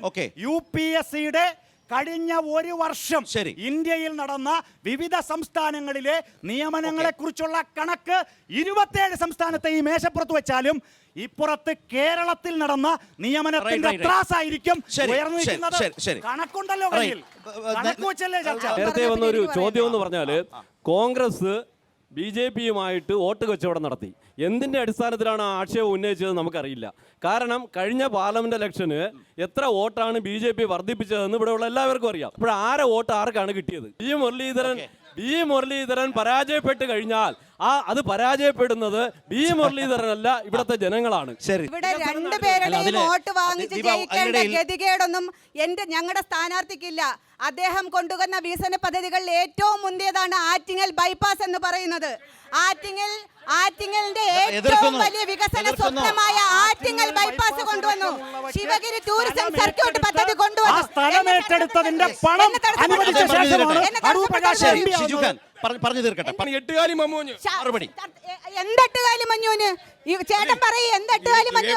UPSC-യുടെ കഴിഞ്ഞ ഒരു വർഷം ശരി. ഇന്ത്യയിൽ നടന്ന വിവിധ സംസ്ഥാനങ്ങളിലെ നിയമനങ്ങളെ കുറിച്ചുള്ള കണക്ക് 27 സംസ്ഥാനത്തെ ഈ മേശപ്പുറത്ത് വെച്ചാലും ഇപ്പുറത്ത് കേരളത്തിൽ നടന്ന നിയമനത്തിന്റെ Right. ത്രാസായിരിക്കും ശരി, ഉയർന്നു ശരി, നിൽക്കുന്നത്. ശരി, ശരി. കണക്കുണ്ടല്ലോ കയ്യിൽ. കണക്ക് വെച്ചല്ലേ ചർച്ച. നേരത്തെ വന്ന ഒരു ചോദ്യം എന്ന് പറഞ്ഞാല് കോൺഗ്രസ് BJP-യുമായിട്ട് വോട്ട് കച്ചവടം നടത്തി. എന്തിന്റെ അടിസ്ഥാനത്തിലാണ് ആ ആക്ഷേപം ഉന്നയിച്ചത് നമുക്കറിയില്ല. കാരണം കഴിഞ്ഞ പാർലമെന്റ് ഇലക്ഷന് എത്ര വോട്ടാണ് BJP വർദ്ധിപ്പിച്ചതെന്ന് ഇവിടെയുള്ള എല്ലാവർക്കും അറിയാം. അപ്പോൾ ആരെ വോട്ട് ആർക്കാണ് കിട്ടിയത്? ബി മുരളീധരൻ പരാജയപ്പെട്ട് കഴിഞ്ഞാൽ അത് പരാജയപ്പെടുന്നത് ബി മുരളീധരനല്ല, ഇവിടുത്തെ ജനങ്ങളാണ്. ഇവിടെ രണ്ടുപേരുടെയും വോട്ട് വാങ്ങിച്ച് ജയിക്കേണ്ട ഗതികേടൊന്നും ഞങ്ങളുടെ സ്ഥാനാർത്ഥിക്കില്ല. അദ്ദേഹം കൊണ്ടുവന്ന വികസന പദ്ധതികളിൽ ഏറ്റവും മുന്തിയതാണ് ആറ്റിങ്ങൽ ബൈപ്പാസ് എന്ന് പറയുന്നത്. ആറ്റിങ്ങലിന്റെ ഏറ്റവും വലിയ വികസന സ്വപ്നമായ ആറ്റിങ്ങൽ ബൈപ്പാസ് കൊണ്ടുവന്നു. ശിവഗിരി ടൂറിസം സർക്യൂട്ട് പദ്ധതി കൊണ്ടുവന്നു. സ്ഥലമേറ്റെടുത്തതിന്റെ പണം അനുവദിച്ച ശേഷമാണ് അടൂർ പ്രകാശ് എം പി പറഞ്ഞു തീർക്കട്ടെ. എന്തെട്ടുകാലി മഞ്ഞൂന് ചേട്ടൻ പറയും എന്തെട്ടുകാലി മഞ്ഞു.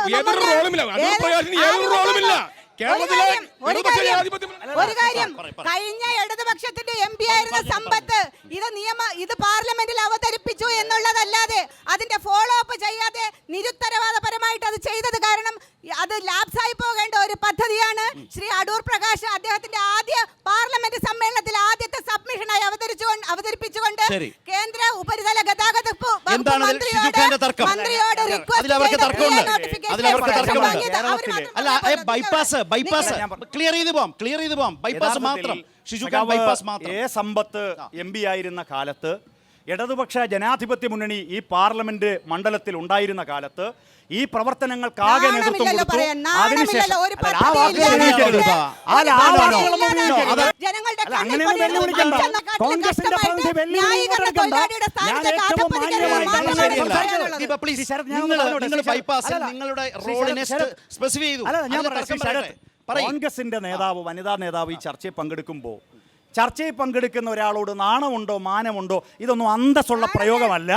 ഒരു കാര്യം, കഴിഞ്ഞ ഇടതുപക്ഷത്തിന്റെ MP ആയിരുന്ന സമ്പത്ത് ഇത് പാർലമെന്റിൽ അവതരിപ്പിച്ചു എന്നുള്ളതല്ലാതെ അതിന്റെ ഫോളോ അപ്പ് ചെയ്യാതെ നിരുത്തരവാദപരമായിട്ട് അത് ചെയ്തത് കാരണം അത് ലാപ്സായി പോകേണ്ട ഒരു പദ്ധതിയാണ്. ശ്രീ അടൂർ പ്രകാശ് അദ്ദേഹത്തിന്റെ ആദ്യ പാർലമെന്റ് സമ്മേളനത്തിൽ ആദ്യത്തെ സബ്മിഷനായി അവതരിപ്പിച്ചുകൊണ്ട് കേന്ദ്ര ഉപരിതല ഗതാഗത മന്ത്രിയോട് ബൈപ്പാസ് ക്ലിയർ ചെയ്ത് പോവാം. ബൈപ്പാസ് മാത്രം സമ്പത്ത് MP ആയിരുന്ന കാലത്ത് ഇടതുപക്ഷ ജനാധിപത്യ മുന്നണി ഈ പാർലമെന്റ് മണ്ഡലത്തിൽ ഉണ്ടായിരുന്ന കാലത്ത് ഈ പ്രവർത്തനങ്ങൾക്ക് നേതൃത്വം കൊടുത്തു. അതിനുശേഷം കോൺഗ്രസിന്റെ കോൺഗ്രസിന്റെ നേതാവ്, വനിതാ നേതാവ് ഈ ചർച്ചയിൽ പങ്കെടുക്കുമ്പോൾ ചർച്ചയിൽ പങ്കെടുക്കുന്ന ഒരാളോട് നാണമുണ്ടോ മാനമുണ്ടോ ഇതൊന്നും അന്തസ്സുള്ള പ്രയോഗമല്ല.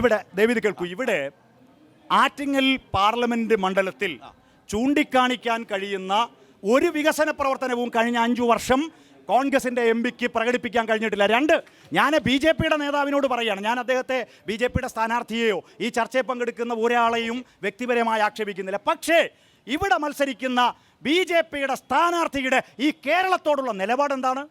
ഇവിടെ ദേവിത് കേൾക്കൂ, ഇവിടെ ആറ്റിങ്ങൽ പാർലമെന്റ് മണ്ഡലത്തിൽ ചൂണ്ടിക്കാണിക്കാൻ കഴിയുന്ന ഒരു വികസന പ്രവർത്തനവും കഴിഞ്ഞ 5 വർഷം കോൺഗ്രസിന്റെ MP-ക്ക് പ്രകടിപ്പിക്കാൻ കഴിഞ്ഞിട്ടില്ല. 2, ഞാൻ BJP-യുടെ നേതാവിനോട് പറയുകയാണ്, ഞാൻ അദ്ദേഹത്തെ BJP-യുടെ സ്ഥാനാർത്ഥിയെയോ ഈ ചർച്ചയിൽ പങ്കെടുക്കുന്ന ഒരാളെയും വ്യക്തിപരമായി ആക്ഷേപിക്കുന്നില്ല. പക്ഷേ ഇവിടെ മത്സരിക്കുന്ന BJP-യുടെ സ്ഥാനാർത്ഥിയുടെ ഈ കേരളത്തോടുള്ള നിലപാട് എന്താണ്?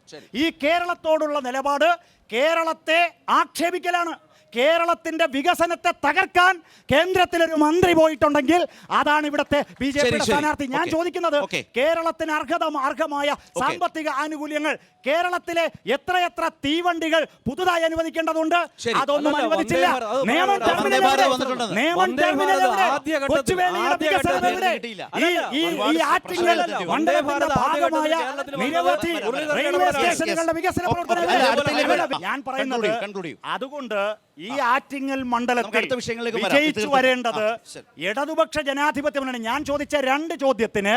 ഈ കേരളത്തോടുള്ള നിലപാട് കേരളത്തെ ആക്ഷേപിക്കലാണ്. കേരളത്തിന്റെ വികസനത്തെ തകർക്കാൻ കേന്ദ്രത്തിലൊരു മന്ത്രി പോയിട്ടുണ്ടെങ്കിൽ അതാണ് ഇവിടുത്തെ BJP-യുടെ സ്ഥാനാർത്ഥി. ഞാൻ ചോദിക്കുന്നത്, കേരളത്തിന് അർഹമായ സാമ്പത്തിക ആനുകൂല്യങ്ങൾ കേരളത്തിലെ എത്രയെത്ര തീവണ്ടികൾ പുതുതായി അനുവദിക്കേണ്ടതുണ്ട്? അതൊന്നും അനുവദിച്ചില്ല. നേമം നിരവധി റെയിൽവേ സ്റ്റേഷനുകളുടെ വികസന പ്രവർത്തനങ്ങൾ ഞാൻ പറയുന്നത്. അതുകൊണ്ട് ഈ ആറ്റിങ്ങൽ മണ്ഡലത്തിൽ വിജയിച്ചു വരേണ്ടത് ഇടതുപക്ഷ ജനാധിപത്യ മുന്നണി. ഞാൻ ചോദിച്ച 2 ചോദ്യത്തിന്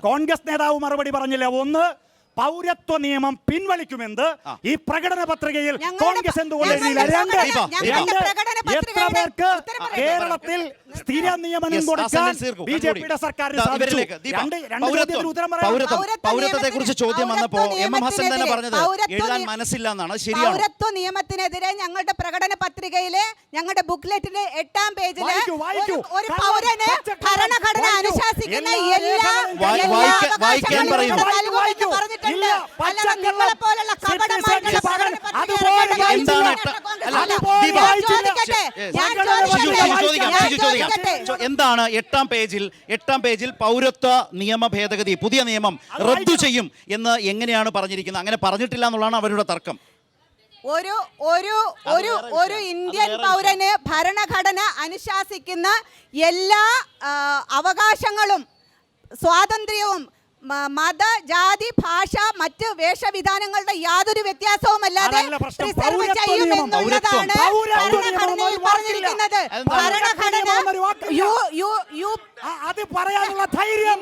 കോൺഗ്രസ് നേതാവ് മറുപടി പറഞ്ഞില്ല. 1, പൗരത്വ നിയമം പിൻവലിക്കുമെന്ന് ഈ പ്രകടന പത്രികയിൽ കോൺഗ്രസ് എന്തുകൊണ്ട് എഴുതിയില്ല? 2, എത്ര പേർക്ക് കേരളത്തിൽ സ്ഥിര നിയമനം കൊടുക്കാൻ BJP-യുടെ സർക്കാരിന് സാധിച്ചു? പൗരത്വത്തെ കുറിച്ച് ചോദ്യം വന്നപ്പോ MM ഹസൻ തന്നെ പറഞ്ഞത് എഴുതാൻ മനസ്സില്ല എന്നാണ്. ശരിയാണ്. പൗരത്വ നിയമത്തിനെതിരെ ഞങ്ങളുടെ പ്രകടന പത്രികയിലെ ഞങ്ങളുടെ ബുക്ക്ലെറ്റിന്റെ 8-ാം പേജിൽ ഒരു പൗരന് ഭരണഘടന അനുശാസിക്കുന്ന എല്ലാ വായിക്കാൻ പറയുന്നു. എന്താണ് 8-ാം പേജിൽ പൗരത്വ നിയമ ഭേദഗതി, പുതിയ നിയമം റദ്ദു ചെയ്യും എന്ന് എങ്ങനെയാണ് പറഞ്ഞിരിക്കുന്നത്? അങ്ങനെ പറഞ്ഞിട്ടില്ല എന്നുള്ളതാണ് അവരുടെ തർക്കം. ഒരു ഇന്ത്യൻ പൗരന് ഭരണഘടന അനുശാസിക്കുന്ന എല്ലാ അവകാശങ്ങളും സ്വാതന്ത്ര്യവും മത, ജാതി, ഭാഷ, മറ്റ് വേഷവിധാനങ്ങളുടെ യാതൊരു വ്യത്യാസവുമല്ലാതെ പ്രിസർവ് ചെയ്യുമെന്നുള്ളതാണ് ഭരണഘടനയിൽ പറഞ്ഞിരിക്കുന്നത്. ഭരണഘടന അത് പറയാനുള്ള ധൈര്യം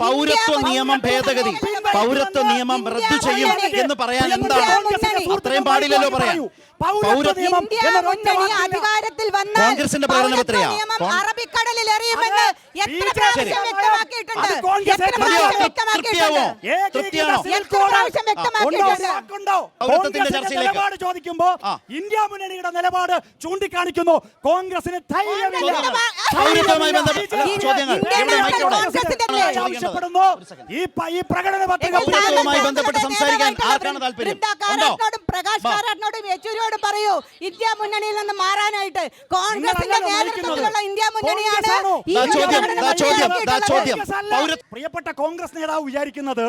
പൗരത്വ നിയമം ഭേദഗതി, പൗരത്വ നിയമം റദ്ദു ചെയ്യും എന്ന് പറയാൻ എന്താണ്? അത്രയും പാടില്ലല്ലോ പറയാൻ. പൗരത്വ നിയമം ഇന്ത്യ എന്നൊരൊറ്റ മുന്നണി വാക്കില്ല. അധികാരത്തിൽ വന്നാൽ കോൺഗ്രസിന്റെ പ്രകടനപത്രികയാ? പൗരത്വ നിയമം കോൺ- അറബിക്കടലിൽ എറിയുമെന്ന് എത്ര BJP പ്രാവശ്യം വ്യക്തമാക്കിയിട്ടുണ്ട്? അത് കോൺഗ്രസ് എത്ര പ്രാവശ്യം വ്യക്തമാക്കിയിട്ടുണ്ട്? തൃപ്തിയാണോ? എത്ര പ്രാവശ്യം വ്യക്തമാക്കിയിട്ടുണ്ട്? പൗരത്വത്തിന്റെ കോൺഗ്രസിന്റെ ചർച്ചയിലേക്ക്. നിലപാട് ചോദിക്കുമ്പോ ആ. ഇന്ത്യ മുന്നണിയുടെ നിലപാട് ചൂണ്ടിക്കാണിക്കുന്നു. കോൺഗ്രസിന് ധൈര്യമില്ല. പൗരത്വവുമായി ബന്ധപ്പെട്ട ചോദ്യങ്ങൾ. ഇന്ത്യ ഇവിടെ മൈക്കോടെ. കോൺഗ്രസിന്റെ ആവശ്യപ്പെടുന്നു. ഈ പ്രകടന പത്രിക പൗരത്വവുമായി ബന്ധപ്പെട്ട് സംസാരിക്കാൻ ആർക്കാണ് താല്പര്യം? ഉണ്ടോ? പ്രകാശ് കാരാട്ടിനോടും യെച്ചൂരിയോടും പറയൂ ഇന്ത്യ മുന്നണിയിൽ നിന്ന് മാറാനായിട്ട്. കോൺഗ്രസിന്റെ നേതൃത്വത്തിലുള്ള ഇന്ത്യ മുന്നണിയാണ് ഈ ചോദ്യം. പ്രിയപ്പെട്ട കോൺഗ്രസ് നേതാവ് വിചാരിക്കുന്നത്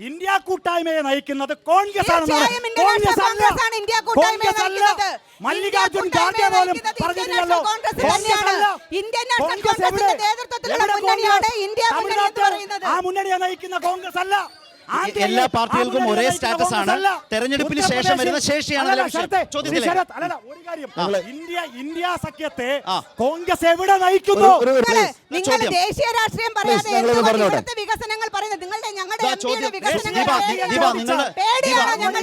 ഇന്ത്യ കൂട്ടായ്മയെ നയിക്കുന്നത് കോൺഗ്രസ് തീർച്ചയായും ഇന്ത്യൻ കോൺഗ്രസ് ആണ് ഇന്ത്യ കൂട്ടായ്മയെ നയിക്കുന്നത്. മല്ലികാർജുൻ ഖാർഗെ പോലും പറഞ്ഞിട്ടുണ്ടല്ലോ. ഇന്ത്യൻ നാഷണൽ കോൺഗ്രസിന്റെ നേതൃത്വത്തിലുള്ള മുന്നണിയാണ് ഇന്ത്യ മുന്നണി എന്ന് പറയുന്നത്. ആ മുന്നണിയെ നയിക്കുന്ന കോൺഗ്രസ് അല്ല. എല്ലാ പാർട്ടികൾക്കും ഒരേ സ്റ്റാറ്റസ് ആണ്. തെരഞ്ഞെടുപ്പിന് ശേഷം വരുന്ന ശേഷിയാണ് ഇതിലെ വിഷയം. ചോദ്യത്തിലേക്ക്. ഒരു കാര്യം, ഇന്ത്യ സഖ്യത്തെ കോൺഗ്രസ് എവിടെ നയിക്കുന്നു? നിങ്ങൾ ദേശീയ രാഷ്ട്രീയം പറയാതെ ഇവിടുത്തെ വികസനങ്ങൾ പറയുന്നത് നിങ്ങളുടെ ഞങ്ങളുടെ എംപിയുടെ വികസനങ്ങൾ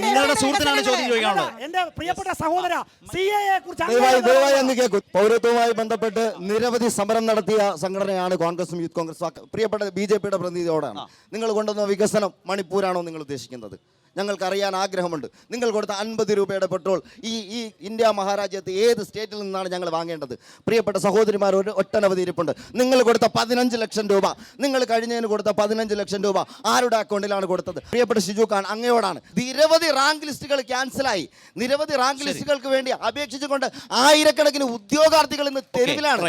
നിങ്ങളുടെ സുഹൃത്തിനാണ് ചോദ്യം ചോദിക്കാനുള്ളത്. എന്റെ പ്രിയപ്പെട്ട സഹോദര, സിഎയെ കുറിച്ച് പൗരത്വവുമായി ബന്ധപ്പെട്ട് നിരവധി സമരം നടത്തിയ സംഘടനയാണ് കോൺഗ്രസും യൂത്ത് കോൺഗ്രസും. പ്രിയപ്പെട്ട BJPയുടെ പ്രതിനിധിയോടാണ്, നിങ്ങൾ കൊണ്ടുവന്ന വികസനം മണിപ്പൂരാണോ നിങ്ങൾ ഉദ്ദേശിക്കുന്നത്? ഞങ്ങൾക്കറിയാൻ ആഗ്രഹമുണ്ട്. നിങ്ങൾ കൊടുത്ത 50 രൂപയുടെ പെട്രോൾ ഈ ഇന്ത്യ മഹാരാജ്യത്ത് ഏത് സ്റ്റേറ്റിൽ നിന്നാണ് ഞങ്ങൾ വാങ്ങേണ്ടത്? പ്രിയപ്പെട്ട സഹോദരിമാർ ഒട്ടനവധി ഇരിപ്പുണ്ട്. നിങ്ങൾ കൊടുത്ത 15 ലക്ഷം രൂപ, നിങ്ങൾ കഴിഞ്ഞതിന് കൊടുത്ത 15 ലക്ഷം രൂപ ആരുടെ അക്കൗണ്ടിലാണ് കൊടുത്തത്? പ്രിയപ്പെട്ട ഷിജു ഖാൻ, അങ്ങയോടാണ്. നിരവധി റാങ്ക് ലിസ്റ്റുകൾ ക്യാൻസലായി. നിരവധി റാങ്ക് ലിസ്റ്റുകൾക്ക് വേണ്ടി അപേക്ഷിച്ചുകൊണ്ട് ആയിരക്കണക്കിന് ഉദ്യോഗാർത്ഥികൾ ഇന്ന് തെരുവിലാണ്.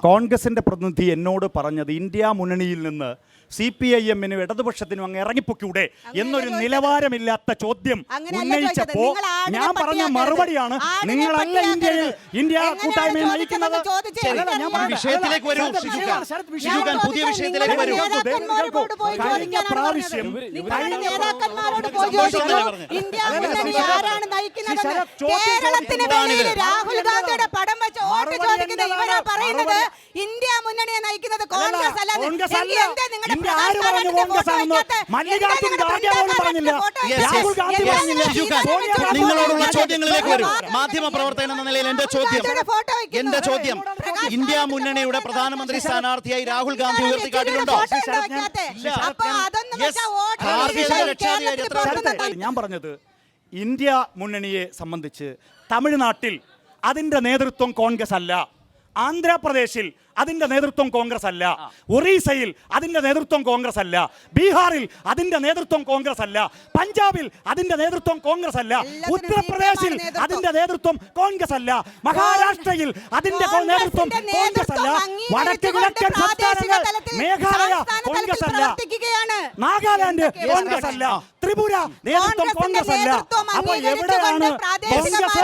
കോൺഗ്രസിന്റെ പ്രതിനിധി എന്നോട് പറഞ്ഞത് ഇന്ത്യ മുന്നണിയിൽ നിന്ന് CPIM-നും ഇടതുപക്ഷത്തിനും അങ്ങ് ഇറങ്ങിപ്പൊക്കൂടെ എന്നൊരു നിലവാരമില്ലാത്ത ചോദ്യം ഉന്നയിച്ചപ്പോ ഞാൻ പറഞ്ഞ മറുപടിയാണ്, നിങ്ങളല്ല ഇന്ത്യ കൂട്ടായ്മയെ നയിക്കുന്നത്. വിഷയത്തിലേക്ക് വരൂ ഷിജു ഖാൻ, പുതിയ വിഷയത്തിലേക്ക് വരൂ. കഴിഞ്ഞ പ്രാവശ്യം കേരളത്തിന് വെളിയിൽ രാഹുൽ ഗാന്ധിയുടെ പടം വെച്ച് വോട്ട് ചോദിക്കുന്ന ഇവരാ പറയുന്നത് ഇന്ത്യ മുന്നണിയെ നയിക്കുന്നത് കോൺഗ്രസ് അല്ല. നിങ്ങളോടുള്ള ചോദ്യങ്ങളിലേക്ക് വരൂ. മാധ്യമ പ്രവർത്തകൻ എന്ന നിലയിൽ എന്റെ ചോദ്യം ഇന്ത്യ മുന്നണിയുടെ പ്രധാനമന്ത്രി സ്ഥാനാർത്ഥിയായി രാഹുൽ ഗാന്ധി ഉയർത്തിക്കാട്ടിയിട്ടുണ്ടോ? ഞാൻ പറഞ്ഞത് ഇന്ത്യ മുന്നണിയെ സംബന്ധിച്ച് തമിഴ്നാട്ടിൽ അതിന്റെ നേതൃത്വം കോൺഗ്രസ് അല്ല, ആന്ധ്രാപ്രദേശിൽ അതിന്റെ നേതൃത്വം കോൺഗ്രസ് അല്ല, ഒറീസയിൽ അതിന്റെ നേതൃത്വം കോൺഗ്രസ് അല്ല, ബീഹാറിൽ അതിന്റെ നേതൃത്വം കോൺഗ്രസ് അല്ല, പഞ്ചാബിൽ അതിന്റെ നേതൃത്വം കോൺഗ്രസ് അല്ല, ഉത്തർപ്രദേശിൽ അതിന്റെ നേതൃത്വം കോൺഗ്രസ് അല്ല, മഹാരാഷ്ട്രയിൽ അതിന്റെ നേതൃത്വം കോൺഗ്രസ് അല്ല, വടക്ക് കിഴക്കൻ സംസ്ഥാനങ്ങൾ മേഘാലയ കോൺഗ്രസ് അല്ല, നാഗാലാൻഡ് കോൺഗ്രസ് അല്ല, ത്രിപുര നേതൃത്വം കോൺഗ്രസ് അല്ല. അപ്പൊ എവിടെയാണ് കോൺഗ്രസ്?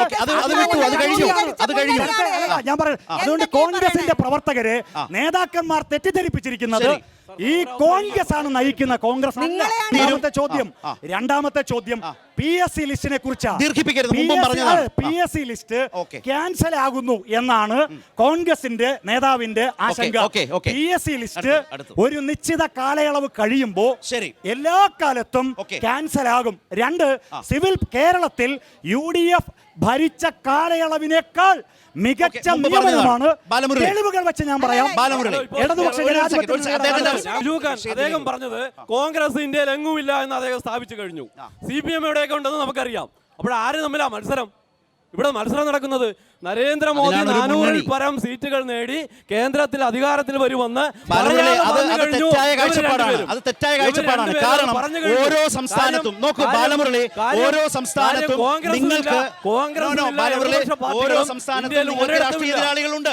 ഞാൻ പറയാം, അതുകൊണ്ട് കോൺഗ്രസിന്റെ പ്രവർത്തകർ നേതാക്കന്മാർ തെറ്റിദ്ധരിപ്പിച്ചിരിക്കുന്നത് ഈ കോൺഗ്രസ് ആണ് നയിക്കുന്ന കോൺഗ്രസ്. രണ്ടാമത്തെ ചോദ്യം PSC ലിസ്റ്റിനെ കുറിച്ചാണ്. PSC ലിസ്റ്റ് ക്യാൻസൽ ആകുന്നു എന്നാണ് കോൺഗ്രസിന്റെ നേതാവിന്റെ ആശങ്ക. PSC ലിസ്റ്റ് ഒരു നിശ്ചിത കാലയളവ് കഴിയുമ്പോൾ എല്ലാ കാലത്തും ക്യാൻസൽ ആകും. രണ്ട്, സിവിൽ കേരളത്തിൽ UDF ഭരിച്ച കാലയളവിനേക്കാൾ മികച്ച നിയമനമാണ്. തെളിവുകൾ വെച്ച് ഞാൻ പറയാം. അദ്ദേഹം പറഞ്ഞത് കോൺഗ്രസ് ഇന്ത്യയിൽ എങ്ങുമില്ല എന്ന് അദ്ദേഹം സ്ഥാപിച്ചു കഴിഞ്ഞു. CPM എവിടെയൊക്കെ ഉണ്ടെന്ന് നമുക്കറിയാം. അപ്പോൾ ആര് തമ്മിലാ മത്സരം? ഇവിടെ മത്സരം നടക്കുന്നത് നരേന്ദ്രമോദി 400-ൽ പരം സീറ്റുകൾ നേടി കേന്ദ്രത്തിൽ അധികാരത്തിൽ വരുമെന്ന് അത് തെറ്റായ കാഴ്ചപ്പാടാണ്. കാരണം ഓരോ സംസ്ഥാനത്തും നോക്കൂ ബാലമുരളി, ഓരോ സംസ്ഥാനത്തും നിങ്ങൾക്ക് ഓരോ സംസ്ഥാനത്തും രാഷ്ട്രീയ എതിരാളികളുണ്ട്.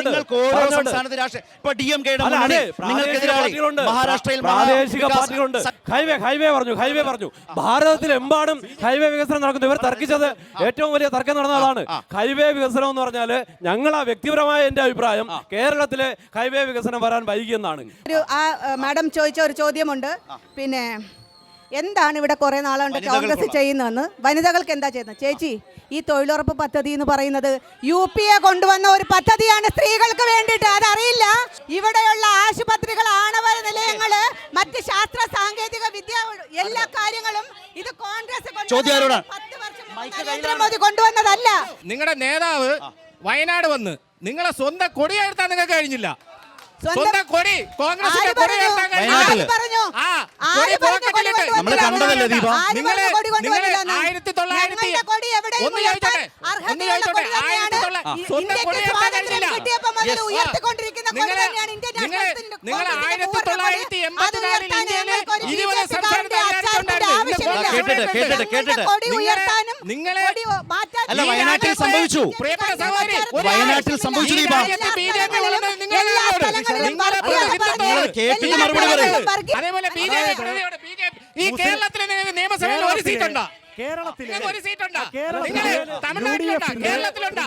നിങ്ങൾക്ക് ഓരോ സംസ്ഥാനത്ത് രാഷ്ട്രീയ ഇപ്പൊ DMK-യുടെ നിങ്ങൾക്ക് എതിരാളി മഹാരാഷ്ട്രയിൽ പ്രാദേശിക പാർട്ടികളുണ്ട്. ഹൈവേ പറഞ്ഞു ഭാരതത്തിലെമ്പാടും ഹൈവേ വികസനം നടക്കുന്നു. ഇവർ തർക്കിച്ചത് ഏറ്റവും വലിയ തർക്കം നടന്നതാണ് ഹൈവേ വികസനം എന്ന് പറഞ്ഞാല് ഞങ്ങളാ വ്യക്തിപരമായ എന്റെ അഭിപ്രായം കേരളത്തിലെ ഹൈവേ വികസനം വരാൻ വൈകിയെന്നാണ്. മാഡം ചോദിച്ച ഒരു ചോദ്യമുണ്ട്, പിന്നെ എന്താണ് ഇവിടെ കുറെ നാളുകൊണ്ട് കോൺഗ്രസ് ചെയ്യുന്നതെന്ന്. വനിതകൾക്ക് എന്താ ചെയ്യുന്നത്? ചേച്ചി, ഈ തൊഴിലുറപ്പ് പദ്ധതി എന്ന് പറയുന്നത് UPA കൊണ്ടുവന്ന ഒരു പദ്ധതിയാണ് സ്ത്രീകൾക്ക് വേണ്ടിയിട്ട്. അതറിയില്ല. ഇവിടെയുള്ള ആശുപത്രികൾ, ആണവ നിലയങ്ങള്, മറ്റ് ശാസ്ത്ര സാങ്കേതിക വിദ്യ, എല്ലാ കാര്യങ്ങളും ഇത് കോൺഗ്രസ് നരേന്ദ്രമോദി കൊണ്ടുവന്നതല്ല. നിങ്ങളുടെ നേതാവ് വയനാട് വന്ന് നിങ്ങളെ സ്വന്തം കൊടി എടുത്താൻ നിങ്ങൾക്ക് കഴിഞ്ഞില്ല. സ്വന്തം കൊടി കോൺഗ്രസിന്റെ കൊടി എടുത്താൻ കഴിഞ്ഞില്ല. നമ്മള് കണ്ടതല്ലേ ദീപ? നിങ്ങള് 1900 ഒന്ന് ചോദിച്ചോട്ടെ സ്വന്തം കൊടി എടുത്താൻ കഴിഞ്ഞില്ല. നിങ്ങൾ 1984 ഇന്ത്യയിലെ 20 സംസ്ഥാനത്ത് അല്ല, വയനാട്ടിൽ സംഭവിച്ചു. വയനാട്ടിൽ സംഭവിച്ചു ദീപ. അതേപോലെ ഈ കേരളത്തിലെ നിയമസഭയിൽ ഒരു സീറ്റുണ്ടോ? ഒരു സീറ്റുണ്ടോ? തമിഴ്നാട്ടിലുണ്ടോ? കേരളത്തിലുണ്ടോ?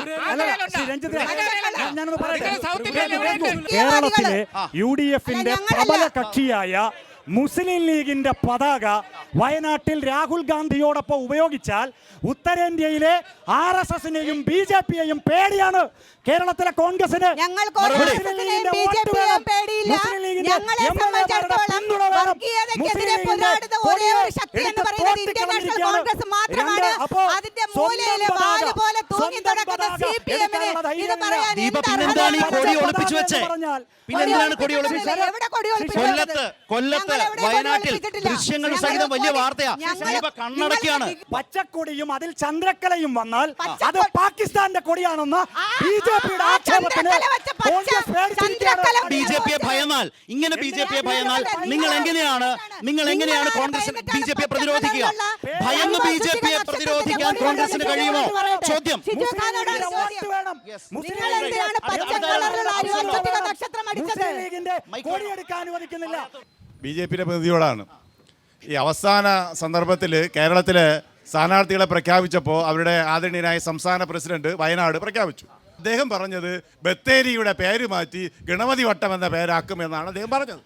സൗത്ത് ഇന്ത്യയിൽ കേരളത്തിലെ UDFന്റെ പ്രബല കക്ഷിയായ മുസ്ലിം ലീഗിന്റെ പതാക വയനാട്ടിൽ രാഹുൽ ഗാന്ധിയോടൊപ്പം ഉപയോഗിച്ചാൽ ഉത്തരേന്ത്യയിലെ RSSനെയും BJPയെയും പേടിയാണ്. കേരളത്തിലെ കോൺഗ്രസിന് കൊല്ലത്ത് വയനാട്ടിൽ ദൃശ്യങ്ങൾ സഹിതം വലിയ വാർത്തയാ. കണ്ണടക്കിയാണ്. പച്ചക്കൊടിയും അതിൽ ചന്ദ്രക്കലയും വന്നാൽ അത് പാകിസ്ഥാന്റെ കൊടിയാണെന്ന് BJPയുടെ ആക്ഷേപത്തിന് BJPയെ ഭയന്നാൽ, ഇങ്ങനെ BJPയെ ഭയന്നാൽ നിങ്ങൾ എങ്ങനെയാണ് കോൺഗ്രസ് BJPയെ പ്രതിരോധിക്കുക? ഭയന്ന് BJPയെ പ്രതിരോധിക്കാൻ കോൺഗ്രസിന് കഴിയുമോ? ചോദ്യം. BJPയുടെ പ്രതിനിധിയോടാണ്. ഈ അവസാന സന്ദർഭത്തിൽ കേരളത്തിലെ സ്ഥാനാർത്ഥികളെ പ്രഖ്യാപിച്ചപ്പോൾ അവരുടെ ആദരണീയനായ സംസ്ഥാന പ്രസിഡന്റ് വയനാട് പ്രഖ്യാപിച്ചു. അദ്ദേഹം പറഞ്ഞത് ബത്തേരിയുടെ പേര് മാറ്റി ഗണപതി വട്ടം എന്ന പേരാക്കുമെന്നാണ് അദ്ദേഹം പറഞ്ഞത്.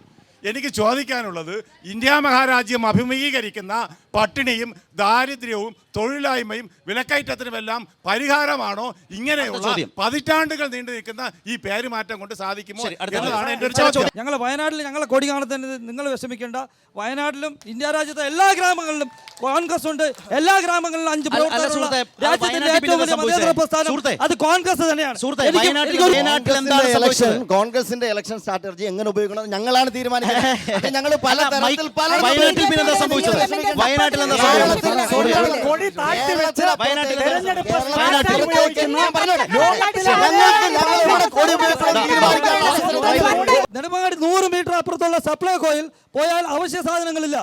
എനിക്ക് ചോദിക്കാനുള്ളത്, ഇന്ത്യ മഹാരാജ്യം അഭിമുഖീകരിക്കുന്ന പട്ടിണിയും ദാരിദ്ര്യവും തൊഴിലില്ലായ്മയും വിലക്കയറ്റത്തിനുമെല്ലാം പരിഹാരമാണോ ഇങ്ങനെയുള്ള പതിറ്റാണ്ടുകൾ നീണ്ടു നിൽക്കുന്ന ഈ പേരുമാറ്റം കൊണ്ട് സാധിക്കുമോ എന്നതാണ് എൻ്റെ ഒരു ചോദ്യം. ഞങ്ങൾ വയനാട്ടിൽ ഞങ്ങളെ കൊടി കാണുന്നതിന് നിങ്ങൾ വിഷമിക്കേണ്ട. വയനാട്ടിലും ഇന്ത്യ രാജ്യത്തെ എല്ലാ ഗ്രാമങ്ങളിലും കോൺഗ്രസ് ഉണ്ട്. എല്ലാ ഗ്രാമങ്ങളിലും 5 പ്രവർത്തകരുള്ള രാജ്യത്തിന്റെ ഏറ്റവും വലിയ മതേതര പ്രസ്ഥാനം അത് കോൺഗ്രസ് തന്നെയാണ്. കോൺഗ്രസിന്റെ ഇലക്ഷൻ സ്ട്രാറ്റജി എങ്ങനെ ഉപയോഗിക്കണം ഞങ്ങളാണ് തീരുമാനിക്കുന്നത്. ഞങ്ങൾ പല തരത്തിൽ നെടുമങ്ങാട് 100 മീറ്റർ അപ്പുറത്തുള്ള സപ്ലൈകോയിൽ പോയാൽ അവശ്യ സാധനങ്ങളില്ല.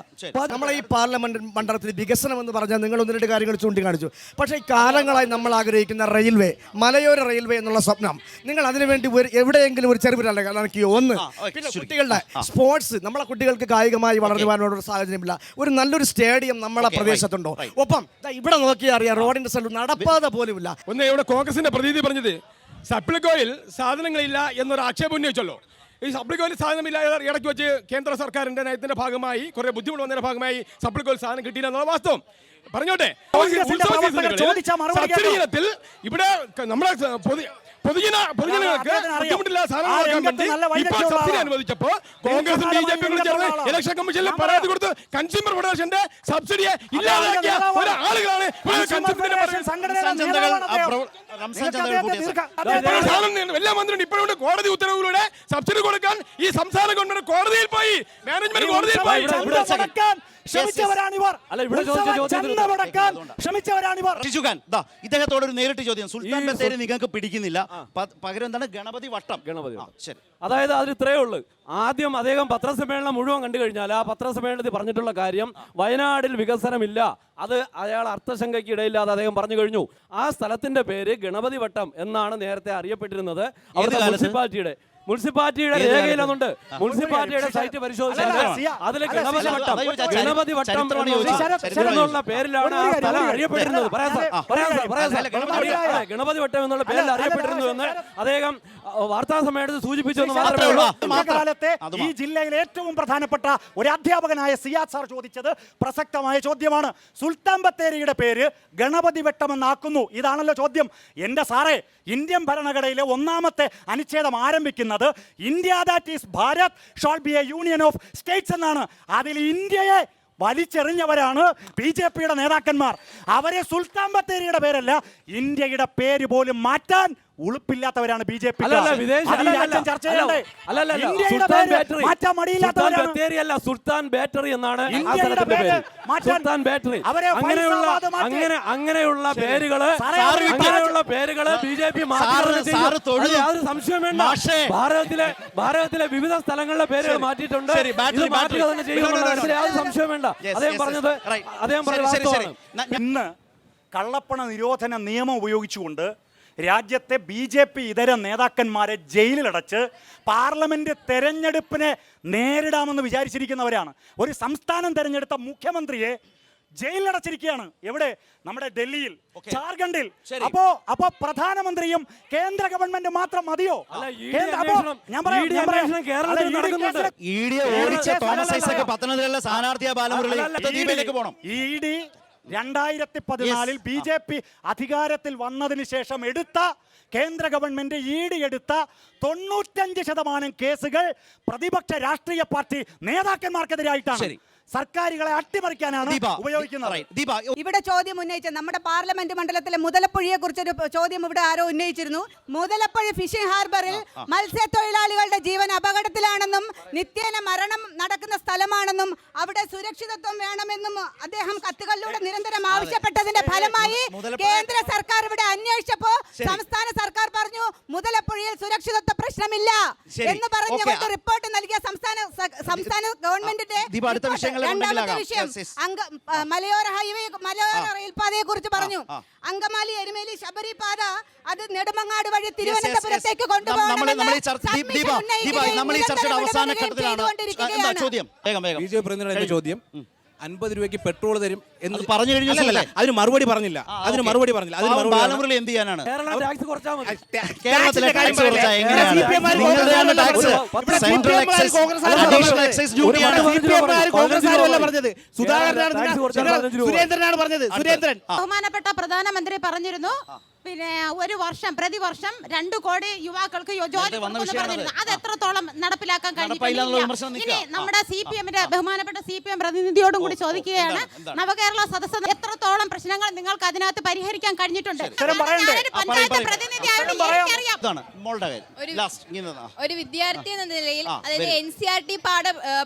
നമ്മളെ ഈ പാർലമെന്റ് മണ്ഡലത്തിൽ വികസനം എന്ന് പറഞ്ഞാൽ നിങ്ങൾ 1-2 കാര്യങ്ങൾ ചൂണ്ടിക്കാണിച്ചു. പക്ഷേ ഈ കാലങ്ങളായി നമ്മൾ ആഗ്രഹിക്കുന്ന റെയിൽവേ, മലയോര റെയിൽവേ എന്നുള്ള സ്വപ്നം, നിങ്ങൾ അതിനുവേണ്ടി എവിടെയെങ്കിലും ഒരു ചെറുവിരല്ല നടക്കുകയോ? ഒന്ന്, പിന്നെ കുട്ടികളുടെ സ്പോർട്സ്, നമ്മളെ കുട്ടികൾക്ക് കായികമായി വളരുവാനുള്ള സാഹചര്യമില്ല. ഒരു നല്ലൊരു സ്റ്റേഡിയം നമ്മളെ പ്രദേശത്തുണ്ടോ? ഒപ്പം ഇവിടെ നോക്കിയാൽ അറിയാം, റോഡിന്റെ സ്ഥലം നടപ്പാത പോലുമില്ല. ഒന്ന് ഇവിടെ കോൺഗ്രസിന്റെ പ്രതിനിധി പറഞ്ഞത് സപ്ലൈകോയിൽ സാധനങ്ങളില്ല എന്നൊരു ആക്ഷേപം ഉന്നയിച്ചല്ലോ. ഈ സപ്ലൈകോയിൽ സാധനമില്ല ഇടയ്ക്ക് വെച്ച് കേന്ദ്ര സർക്കാരിന്റെ നയത്തിന്റെ ഭാഗമായി കുറെ ബുദ്ധിമുട്ട് വന്നതിന്റെ ഭാഗമായി സപ്ലൈകോയിൽ സാധനം കിട്ടിയില്ല എന്നുള്ള വാസ്തവം പറഞ്ഞോട്ടെ. സബ്സിഡി ഇനത്തിൽ ഇവിടെ നമ്മളെ പൊതുജനങ്ങൾക്ക് ബുദ്ധിമുട്ടില്ലാതെ സാധനം കൊടുക്കാൻ വേണ്ടി ഇപ്പോൾ സബ്സിഡി അനുവദിച്ചപ്പോൾ കോൺഗ്രസും BJPയും ചേർന്ന് ഇലക്ഷൻ കമ്മീഷനിൽ പരാതി കൊടുത്ത് കൺസ്യൂമർ ഫെഡറേഷന്റെ സബ്സിഡിയെ ഇല്ലാതാക്കിയ ഒരാളുകളാണ് എല്ലാ മന്ത്രിയും ഇപ്പോഴും കോടതി ഉത്തരവുകളുടെ സബ്സിഡി കൊടുക്കാൻ ഈ സംസ്ഥാന ഗവൺമെന്റ് കോടതിയിൽ പോയി, മാനേജ്മെന്റ് കോടതിയിൽ പോയി ഇദ്ദേഹത്തോട് ഒരു നേരിട്ട് ചോദ്യം. സുൽത്താൻ ബത്തേരി നിങ്ങൾക്ക് പിടിക്കുന്നില്ല, പകരം എന്താണ് ഗണപതി വട്ടം? ശരി, അതായത് അതിൽ ഇത്രയേ ഉള്ളൂ. ആദ്യം അദ്ദേഹം പത്രസമ്മേളനം മുഴുവൻ കണ്ടു കഴിഞ്ഞാൽ ആ പത്രസമ്മേളനത്തിൽ പറഞ്ഞിട്ടുള്ള കാര്യം വയനാടിൽ വികസനമില്ല, അത് അയാൾ അർത്ഥശങ്കയ്ക്ക് ഇടയില്ലാതെ അദ്ദേഹം പറഞ്ഞു കഴിഞ്ഞു. ആ സ്ഥലത്തിന്റെ പേര് ഗണപതി വട്ടം എന്നാണ് നേരത്തെ അറിയപ്പെട്ടിരുന്നത്. അവിടുത്തെ മുനിസിപ്പാലിറ്റിയുടെ രേഖയിലുണ്ട്. മുനിസിപ്പാലിറ്റിയുടെ സൈറ്റ് പരിശോധിച്ചാൽ അതിലെ ഗണപതി വട്ടം എന്നുള്ള പേരിലാണ് ആ സ്ഥലം അറിയപ്പെട്ടിരുന്നത്. ഗണപതി വട്ടം എന്നുള്ള പേരിൽ അറിയപ്പെട്ടിരുന്നു എന്ന് അദ്ദേഹം വാർത്താ സമ്മേളനത്തിൽ സൂചിപ്പിച്ചെന്ന് മാത്രമേ ഉള്ളൂ. കാലത്തെ ഈ ജില്ലയിലെ ഏറ്റവും പ്രധാനപ്പെട്ട ഒരു അധ്യാപകനായ സിയാദ് സാർ ചോദിച്ചത് പ്രസക്തമായ ചോദ്യമാണ്. സുൽത്താൻ ബത്തേരിയുടെ പേര് ഗണപതി വട്ടമെന്നാക്കുന്നു. ഇതാണല്ലോ ചോദ്യം. എൻ്റെ സാറേ, ഇന്ത്യൻ ഭരണഘടനയിലെ 1ാമത്തെ അനുച്ഛേദം ആരംഭിക്കുന്നത് India that is Bharat shall be A union of States എന്നാണ്. അതിൽ ഇന്ത്യയെ വലിച്ചെറിഞ്ഞവരാണ് BJP-യുടെ നേതാക്കന്മാർ. അവരെ സുൽത്താൻ ബത്തേരിയുടെ പേരല്ല, ഇന്ത്യയുടെ പേര് പോലും മാറ്റാൻ ഉളുപ്പില്ലാത്തവരാണ് BJP. സുൽത്താൻ ബാറ്ററി എന്നാണ് അങ്ങനെയുള്ള പേരുകള് BJP യാതൊരു സംശയം വേണ്ട. ഭാരതത്തിലെ വിവിധ സ്ഥലങ്ങളിലെ പേരുകൾ മാറ്റിയിട്ടുണ്ട്. മാറ്റുക തന്നെ ചെയ്യുമെന്നുള്ള യാതൊരു സംശയം വേണ്ട. അദ്ദേഹം പറഞ്ഞത് ഇന്ന് കള്ളപ്പണ നിരോധന നിയമം ഉപയോഗിച്ചുകൊണ്ട് രാജ്യത്തെ BJP ഇതര നേതാക്കന്മാരെ ജയിലിലടച്ച് പാർലമെന്റ് തെരഞ്ഞെടുപ്പിനെ നേരിടാമെന്ന് വിചാരിച്ചിരിക്കുന്നവരാണ്. ഒരു സംസ്ഥാനം തെരഞ്ഞെടുത്ത മുഖ്യമന്ത്രിയെ ജയിലിലടച്ചിരിക്കുകയാണ്. എവിടെ? നമ്മുടെ ഡൽഹിയിൽ, ജാർഖണ്ഡിൽ. അപ്പോ പ്രധാനമന്ത്രിയും കേന്ദ്ര ഗവൺമെന്റ് മാത്രം മതിയോ? ED 2014 BJP അധികാരത്തിൽ വന്നതിന് ശേഷം എടുത്ത കേന്ദ്ര ഗവൺമെന്റ് ED എടുത്ത 95% കേസുകൾ പ്രതിപക്ഷ രാഷ്ട്രീയ പാർട്ടി നേതാക്കന്മാർക്കെതിരായിട്ടാണ്. സർക്കാരുകളെ അട്ടിമറിക്കാനാണ് ഉപയോഗിക്കുന്നത്. ഇവിടെ ചോദ്യം ഉന്നയിച്ച നമ്മുടെ പാർലമെന്റ് മണ്ഡലത്തിലെ മുതലപ്പുഴയെ കുറിച്ചൊരു ചോദ്യം ഇവിടെ ആരോ ഉന്നയിച്ചിരുന്നു. മുതലപ്പുഴ ഫിഷിംഗ് ഹാർബറിൽ മത്സ്യത്തൊഴിലാളികളുടെ ജീവൻ അപകടത്തിലാണെന്നും നിത്യേന മരണം നടക്കുന്ന സ്ഥലമാണെന്നും അവിടെ സുരക്ഷിതത്വം വേണമെന്നും അദ്ദേഹം കത്തുകളിലൂടെ നിരന്തരം ആവശ്യപ്പെട്ടതിന്റെ ഫലമായി കേന്ദ്ര സർക്കാർ ഇവിടെ അന്വേഷിച്ചപ്പോ സംസ്ഥാന സർക്കാർ പറഞ്ഞു മുതലപ്പുഴയിൽ സുരക്ഷിതത്വ പ്രശ്നമില്ല എന്ന് പറഞ്ഞുകൊണ്ട് റിപ്പോർട്ട് നൽകിയ സംസ്ഥാന ഗവൺമെന്റിന്റെ രണ്ടാമത്തെ വിഷയം മലയോര ഹൈവേ, മലയോര റെയിൽപാതയെ കുറിച്ച് പറഞ്ഞു. അങ്കമാലി എരുമേലി ശബരി പാത അത് നെടുമങ്ങാട് വഴി തിരുവനന്തപുരത്തേക്ക് കൊണ്ടുപോകണമെന്ന് ചോദ്യം 50 രൂപയ്ക്ക് പെട്രോൾ തരും എന്ന് പറഞ്ഞു കഴിഞ്ഞാൽ അതിന് മറുപടി പറഞ്ഞില്ല. എന്ത് ചെയ്യാനാണ്? കേരളത്തിലെ ടാക്സ് കുറച്ചാൽ എങ്ങനെയാണ്? സുരേന്ദ്രനാണ് പറഞ്ഞത്. ബഹുമാനപ്പെട്ട പ്രധാനമന്ത്രി പറഞ്ഞിരുന്നു പിന്നെ പ്രതിവർഷം 2 കോടി യുവാക്കൾക്ക് ജോലി പറഞ്ഞിരുന്നു. അത് എത്രത്തോളം നടപ്പിലാക്കാൻ കഴിഞ്ഞിട്ടില്ല. ഇനി നമ്മുടെ CPM-ന്റെ ബഹുമാനപ്പെട്ട CPM പ്രതിനിധിയോടും കൂടി ചോദിക്കുകയാണ്, നവകേരള സദസ്സ് എത്രത്തോളം പ്രശ്നങ്ങൾ നിങ്ങൾക്ക് അതിനകത്ത് പരിഹരിക്കാൻ കഴിഞ്ഞിട്ടുണ്ട്? പഞ്ചായത്ത് പ്രതിനിധിയായിട്ട് എനിക്കറിയാം. ഒരു വിദ്യാർത്ഥി എന്ന നിലയിൽ, അതായത് NCERT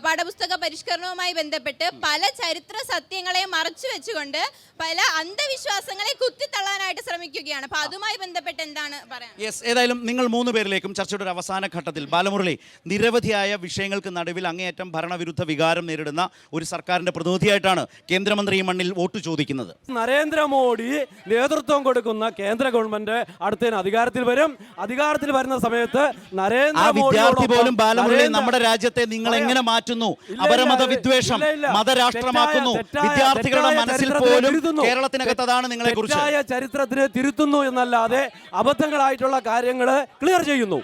പാഠപുസ്തക പരിഷ്കരണവുമായി ബന്ധപ്പെട്ട് പല ചരിത്ര സത്യങ്ങളെ മറച്ചു വെച്ചുകൊണ്ട് പല അന്ധവിശ്വാസങ്ങളെ കുത്തിത്തള്ളാനായിട്ട് ശ്രമിക്കുകയാണ്. അപ്പൊ അതുമായി ബന്ധപ്പെട്ട് എന്താണ് പറയാൻ? ഏതായാലും നിങ്ങൾ 3 പേരിലേക്കും ചർച്ചയുടെ ഒരു അവസാന ഘട്ടത്തിൽ ബാലമുരളി, നിരവധിയായ വിഷയങ്ങൾക്ക് നടുവിൽ അങ്ങേയറ്റം ഭരണവിരുദ്ധ വികാരം നേരിടുന്ന ഒരു സർക്കാരിന്റെ പ്രതിനിധിയായിട്ടാണ് കേന്ദ്രമന്ത്രി ഈ മണ്ണിൽ വോട്ട് ചോദിക്കുന്നത്. നരേന്ദ്രമോദി നേതൃത്വം കൊടുക്കുന്ന കേന്ദ്ര ഗവൺമെന്റ് അടുത്തതിന് അധികാരത്തിൽ വരും. അധികാരത്തിൽ വരുന്ന സമയത്ത് വിദ്യാർത്ഥി പോലും ബാലമുരളി, നമ്മുടെ രാജ്യത്തെ നിങ്ങൾ എങ്ങനെ മാറ്റുന്നു? അപരമത വിദ്വേഷം മതരാഷ്ട്രമാക്കുന്നു. വിദ്യാർത്ഥികളുടെ മനസ്സിൽ പോലും കേരളത്തിനകത്ത് അതാണ് നിങ്ങളെ കുറിച്ച്. ചരിത്രത്തിന് തിരുത്തുന്നു എന്നല്ലാതെ അബദ്ധങ്ങളായിട്ടുള്ള കാര്യങ്ങൾ ക്ലിയർ ചെയ്യുന്നു.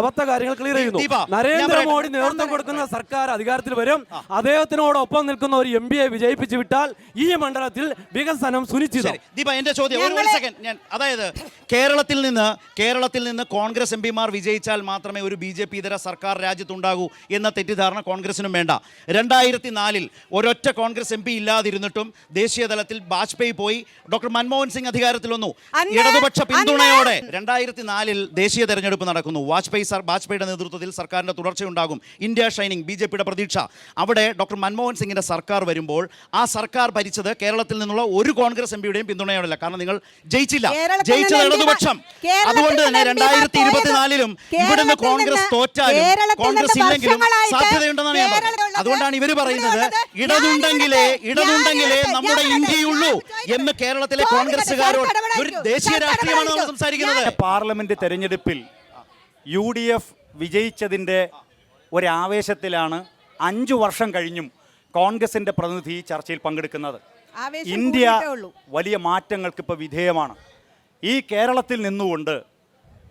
അബദ്ധ കാര്യങ്ങൾ ക്ലിയർ ചെയ്യുന്നു. നരേന്ദ്രമോദി നേതൃത്വം കൊടുക്കുന്ന സർക്കാർ അധികാരത്തിൽ വരും. അദ്ദേഹത്തിനോടൊപ്പം നിൽക്കുന്ന ഒരു MPയെ വിജയിപ്പിച്ചു വിട്ടാൽ ഈ മണ്ഡലത്തിൽ വികസനം സുനിശ്ചിതം. ദീപ, എന്റെ ചോദ്യം ഒരു സെക്കൻഡ്. അതായത് കേരളത്തിൽ നിന്ന് കോൺഗ്രസ് MPമാർ വിജയിച്ചാൽ മാത്രമേ ഒരു BJP ഇതര സർക്കാർ രാജ്യത്തുണ്ടാകൂ എന്ന തെറ്റിദ്ധാരണ കോൺഗ്രസിനും വേണ്ട. 2004 ഒരൊറ്റ കോൺഗ്രസ് MP ഇല്ലാതിരുന്നിട്ടും ദേശീയ തലത്തിൽ വാജ്പേയി പോയി, ഡോക്ടർ മൻമോഹൻ സിംഗ് അധികാരത്തിൽ വന്നു. ഇടതുപക്ഷ പിന്തുണയോടെ 2004 ദേശീയ തെരഞ്ഞെടുപ്പ് നടക്കുന്നു. വാജ്പേയിയുടെ നേതൃത്വത്തിൽ സർക്കാരിന്റെ തുടർച്ചയുണ്ടാകും. ഇന്ത്യ ഷൈനിങ് BJPയുടെ പ്രതീക്ഷ. അവിടെ ഡോക്ടർ മൻമോഹൻ സിംഗിന്റെ സർക്കാർ വരുമ്പോൾ ആ സർക്കാർ ഭരിച്ചത് കേരളത്തിൽ നിന്നുള്ള ഒരു കോൺഗ്രസ് MPയുടെയും പിന്തുണയോടല്ല. കാരണം നിങ്ങൾ ജയിച്ചില്ല, ജയിച്ചത് ഇടതുപക്ഷം. അതുകൊണ്ട് തന്നെ 2024 ഇവിടുന്ന് കോൺഗ്രസ് തോറ്റാലും കോൺഗ്രസ് ഇല്ലെങ്കിലും സാധ്യതയുണ്ടെന്നാണ് ഞാൻ പറഞ്ഞത്. അതുകൊണ്ടാണ് ഇവർ പറയുന്നത് ഇടതുണ്ടെങ്കിലേ നമ്മുടെ ഇന്ത്യയുള്ളൂ എന്ന് കേരളത്തിലെ കോൺഗ്രസ്സുകാരോട്. ഒരു ദേശീയ രാഷ്ട്രീയമാണ് നമ്മൾ സംസാരിക്കുന്നത്. പാർലമെന്റ് തെരഞ്ഞെടുപ്പിൽ UDF വിജയിച്ചതിൻ്റെ ഒരാവേശത്തിലാണ് 5 വർഷം കഴിഞ്ഞും കോൺഗ്രസിന്റെ പ്രതിനിധി ചർച്ചയിൽ പങ്കെടുക്കുന്നത്. ഇന്ത്യ വലിയ മാറ്റങ്ങൾക്ക് ഇപ്പോൾ വിധേയമാണ്. ഈ കേരളത്തിൽ നിന്നുകൊണ്ട്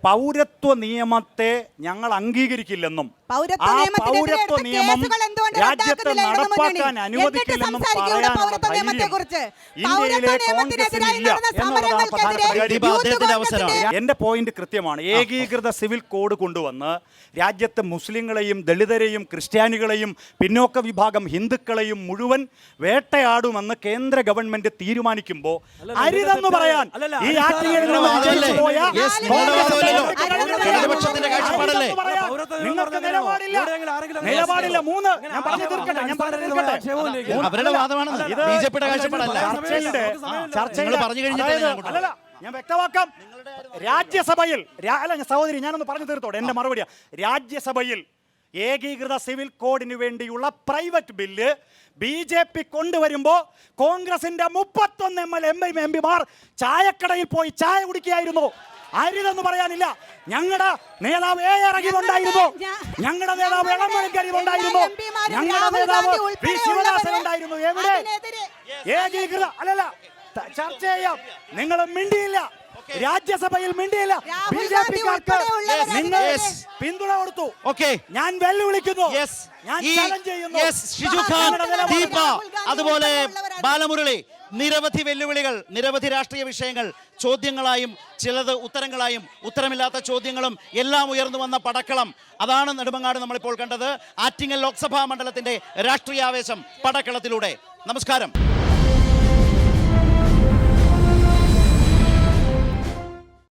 പൗരത്വ നിയമത്തെ ഞങ്ങൾ അംഗീകരിക്കില്ലെന്നും പൗരത്വ ആ നിയമത്തിനെതിരെ പൗരത്വ എടുത്ത നിയമം കേസുകൾ എന്തുകൊണ്ട് രാജ്യത്ത് റദ്ദാക്കുന്നില്ല നടപ്പാക്കാൻ ഇടതുമുന്നണി? അനുവദിക്കില്ലെന്നും എന്നിട്ട് സംസാരിക്കുക പറയാനുള്ള പൗരത്വ ധൈര്യം നിയമത്തെക്കുറിച്ച്. ഇന്ത്യയിലെ പൗരത്വ കോൺഗ്രസിന് നിയമത്തിനെതിരായി ഇല്ല നടന്ന എന്നുള്ളതാണ് സമരങ്ങൾക്കെതിരെ പ്രധാനപ്പെട്ട ദീപ, അദ്ദേഹത്തിന്റെ അവസരമാണ്. എന്റെ പോയിന്റ് കൃത്യമാണ്. ഏകീകൃത സിവിൽ കോഡ് കൊണ്ടുവന്ന് രാജ്യത്തെ മുസ്ലിങ്ങളെയും ദളിതരെയും ക്രിസ്ത്യാനികളെയും പിന്നോക്ക വിഭാഗം ഹിന്ദുക്കളെയും മുഴുവൻ വേട്ടയാടുമെന്ന് കേന്ദ്ര ഗവൺമെന്റ് തീരുമാനിക്കുമ്പോൾ അരുതെന്ന് പറയാൻ ഈ ആറ്റിങ്ങലിൽ നിന്ന് ജയിച്ചു പോയ Yes, നിങ്ങളുടെ വാദമല്ലല്ലോ. ഇടതുപക്ഷത്തിന്റെ കാഴ്ചപ്പാടല്ലേ? നിങ്ങൾക്ക് നിലപാടില്ല. നിലപാടില്ല. മൂന്ന് ഞാൻ പറഞ്ഞു തീർക്കട്ടെ. അവരുടെ വാദമാണെന്ന്. ഇത് ബിജെപിയുടെ കാഴ്ചപ്പാടല്ല. ചർച്ചയുടെ പറഞ്ഞു കഴിഞ്ഞിട്ടേ ഞാൻ അങ്ങോട്ട് അല്ലല്ല, ഞാൻ വ്യക്തമാക്കാം. രാജ്യസഭയിൽ സഹോദരി ഞാനൊന്ന് പറഞ്ഞു തീർത്തോടെ. എന്റെ മറുപടിയാ. രാജ്യസഭയിൽ ഏകീകൃത സിവിൽ കോഡിന് വേണ്ടിയുള്ള പ്രൈവറ്റ് ബില്ല് BJP കൊണ്ടുവരുമ്പോൾ കോൺഗ്രസിന്റെ 31 എംപിമാർ ചായക്കടയിൽ പോയി ചായ കുടിക്കുകയായിരുന്നു. അരുതെന്ന് പറയാനില്ല. ഞങ്ങളുടെ നേതാവ് ഉണ്ടായിരുന്നു, ഞങ്ങളുടെ നേതാവ് ഉണ്ടായിരുന്നു, ഞങ്ങളുടെ നേതാവ് പി ശിവദാസൻ ഉണ്ടായിരുന്നു. എവിടെ ഏകീകൃത അല്ലല്ല ചർച്ച ചെയ്യാം. നിങ്ങൾ മിണ്ടിയില്ല. രാജ്യസഭയിൽ മിണ്ടിയില്ല. BJPക്കാർക്ക് നിങ്ങൾ പിന്തുണ കൊടുത്തു. ഞാൻ വെല്ലുവിളിക്കുന്നു. ഞാൻ ചലഞ്ച് ചെയ്യുന്നു. ഷിജു ഖാൻ, ദീപ, അതുപോലെ ബാലമുരളി, നിരവധി വെല്ലുവിളികൾ, നിരവധി രാഷ്ട്രീയ വിഷയങ്ങൾ ചോദ്യങ്ങളായും ചിലത് ഉത്തരങ്ങളായും ഉത്തരമില്ലാത്ത ചോദ്യങ്ങളും എല്ലാം ഉയർന്നു വന്ന പടക്കളം. അതാണ് നെടുമങ്ങാട് നമ്മളിപ്പോൾ കണ്ടത്. ആറ്റിങ്ങൽ ലോക്സഭാ മണ്ഡലത്തിന്റെ രാഷ്ട്രീയാവേശം പടക്കളത്തിലൂടെ. നമസ്കാരം.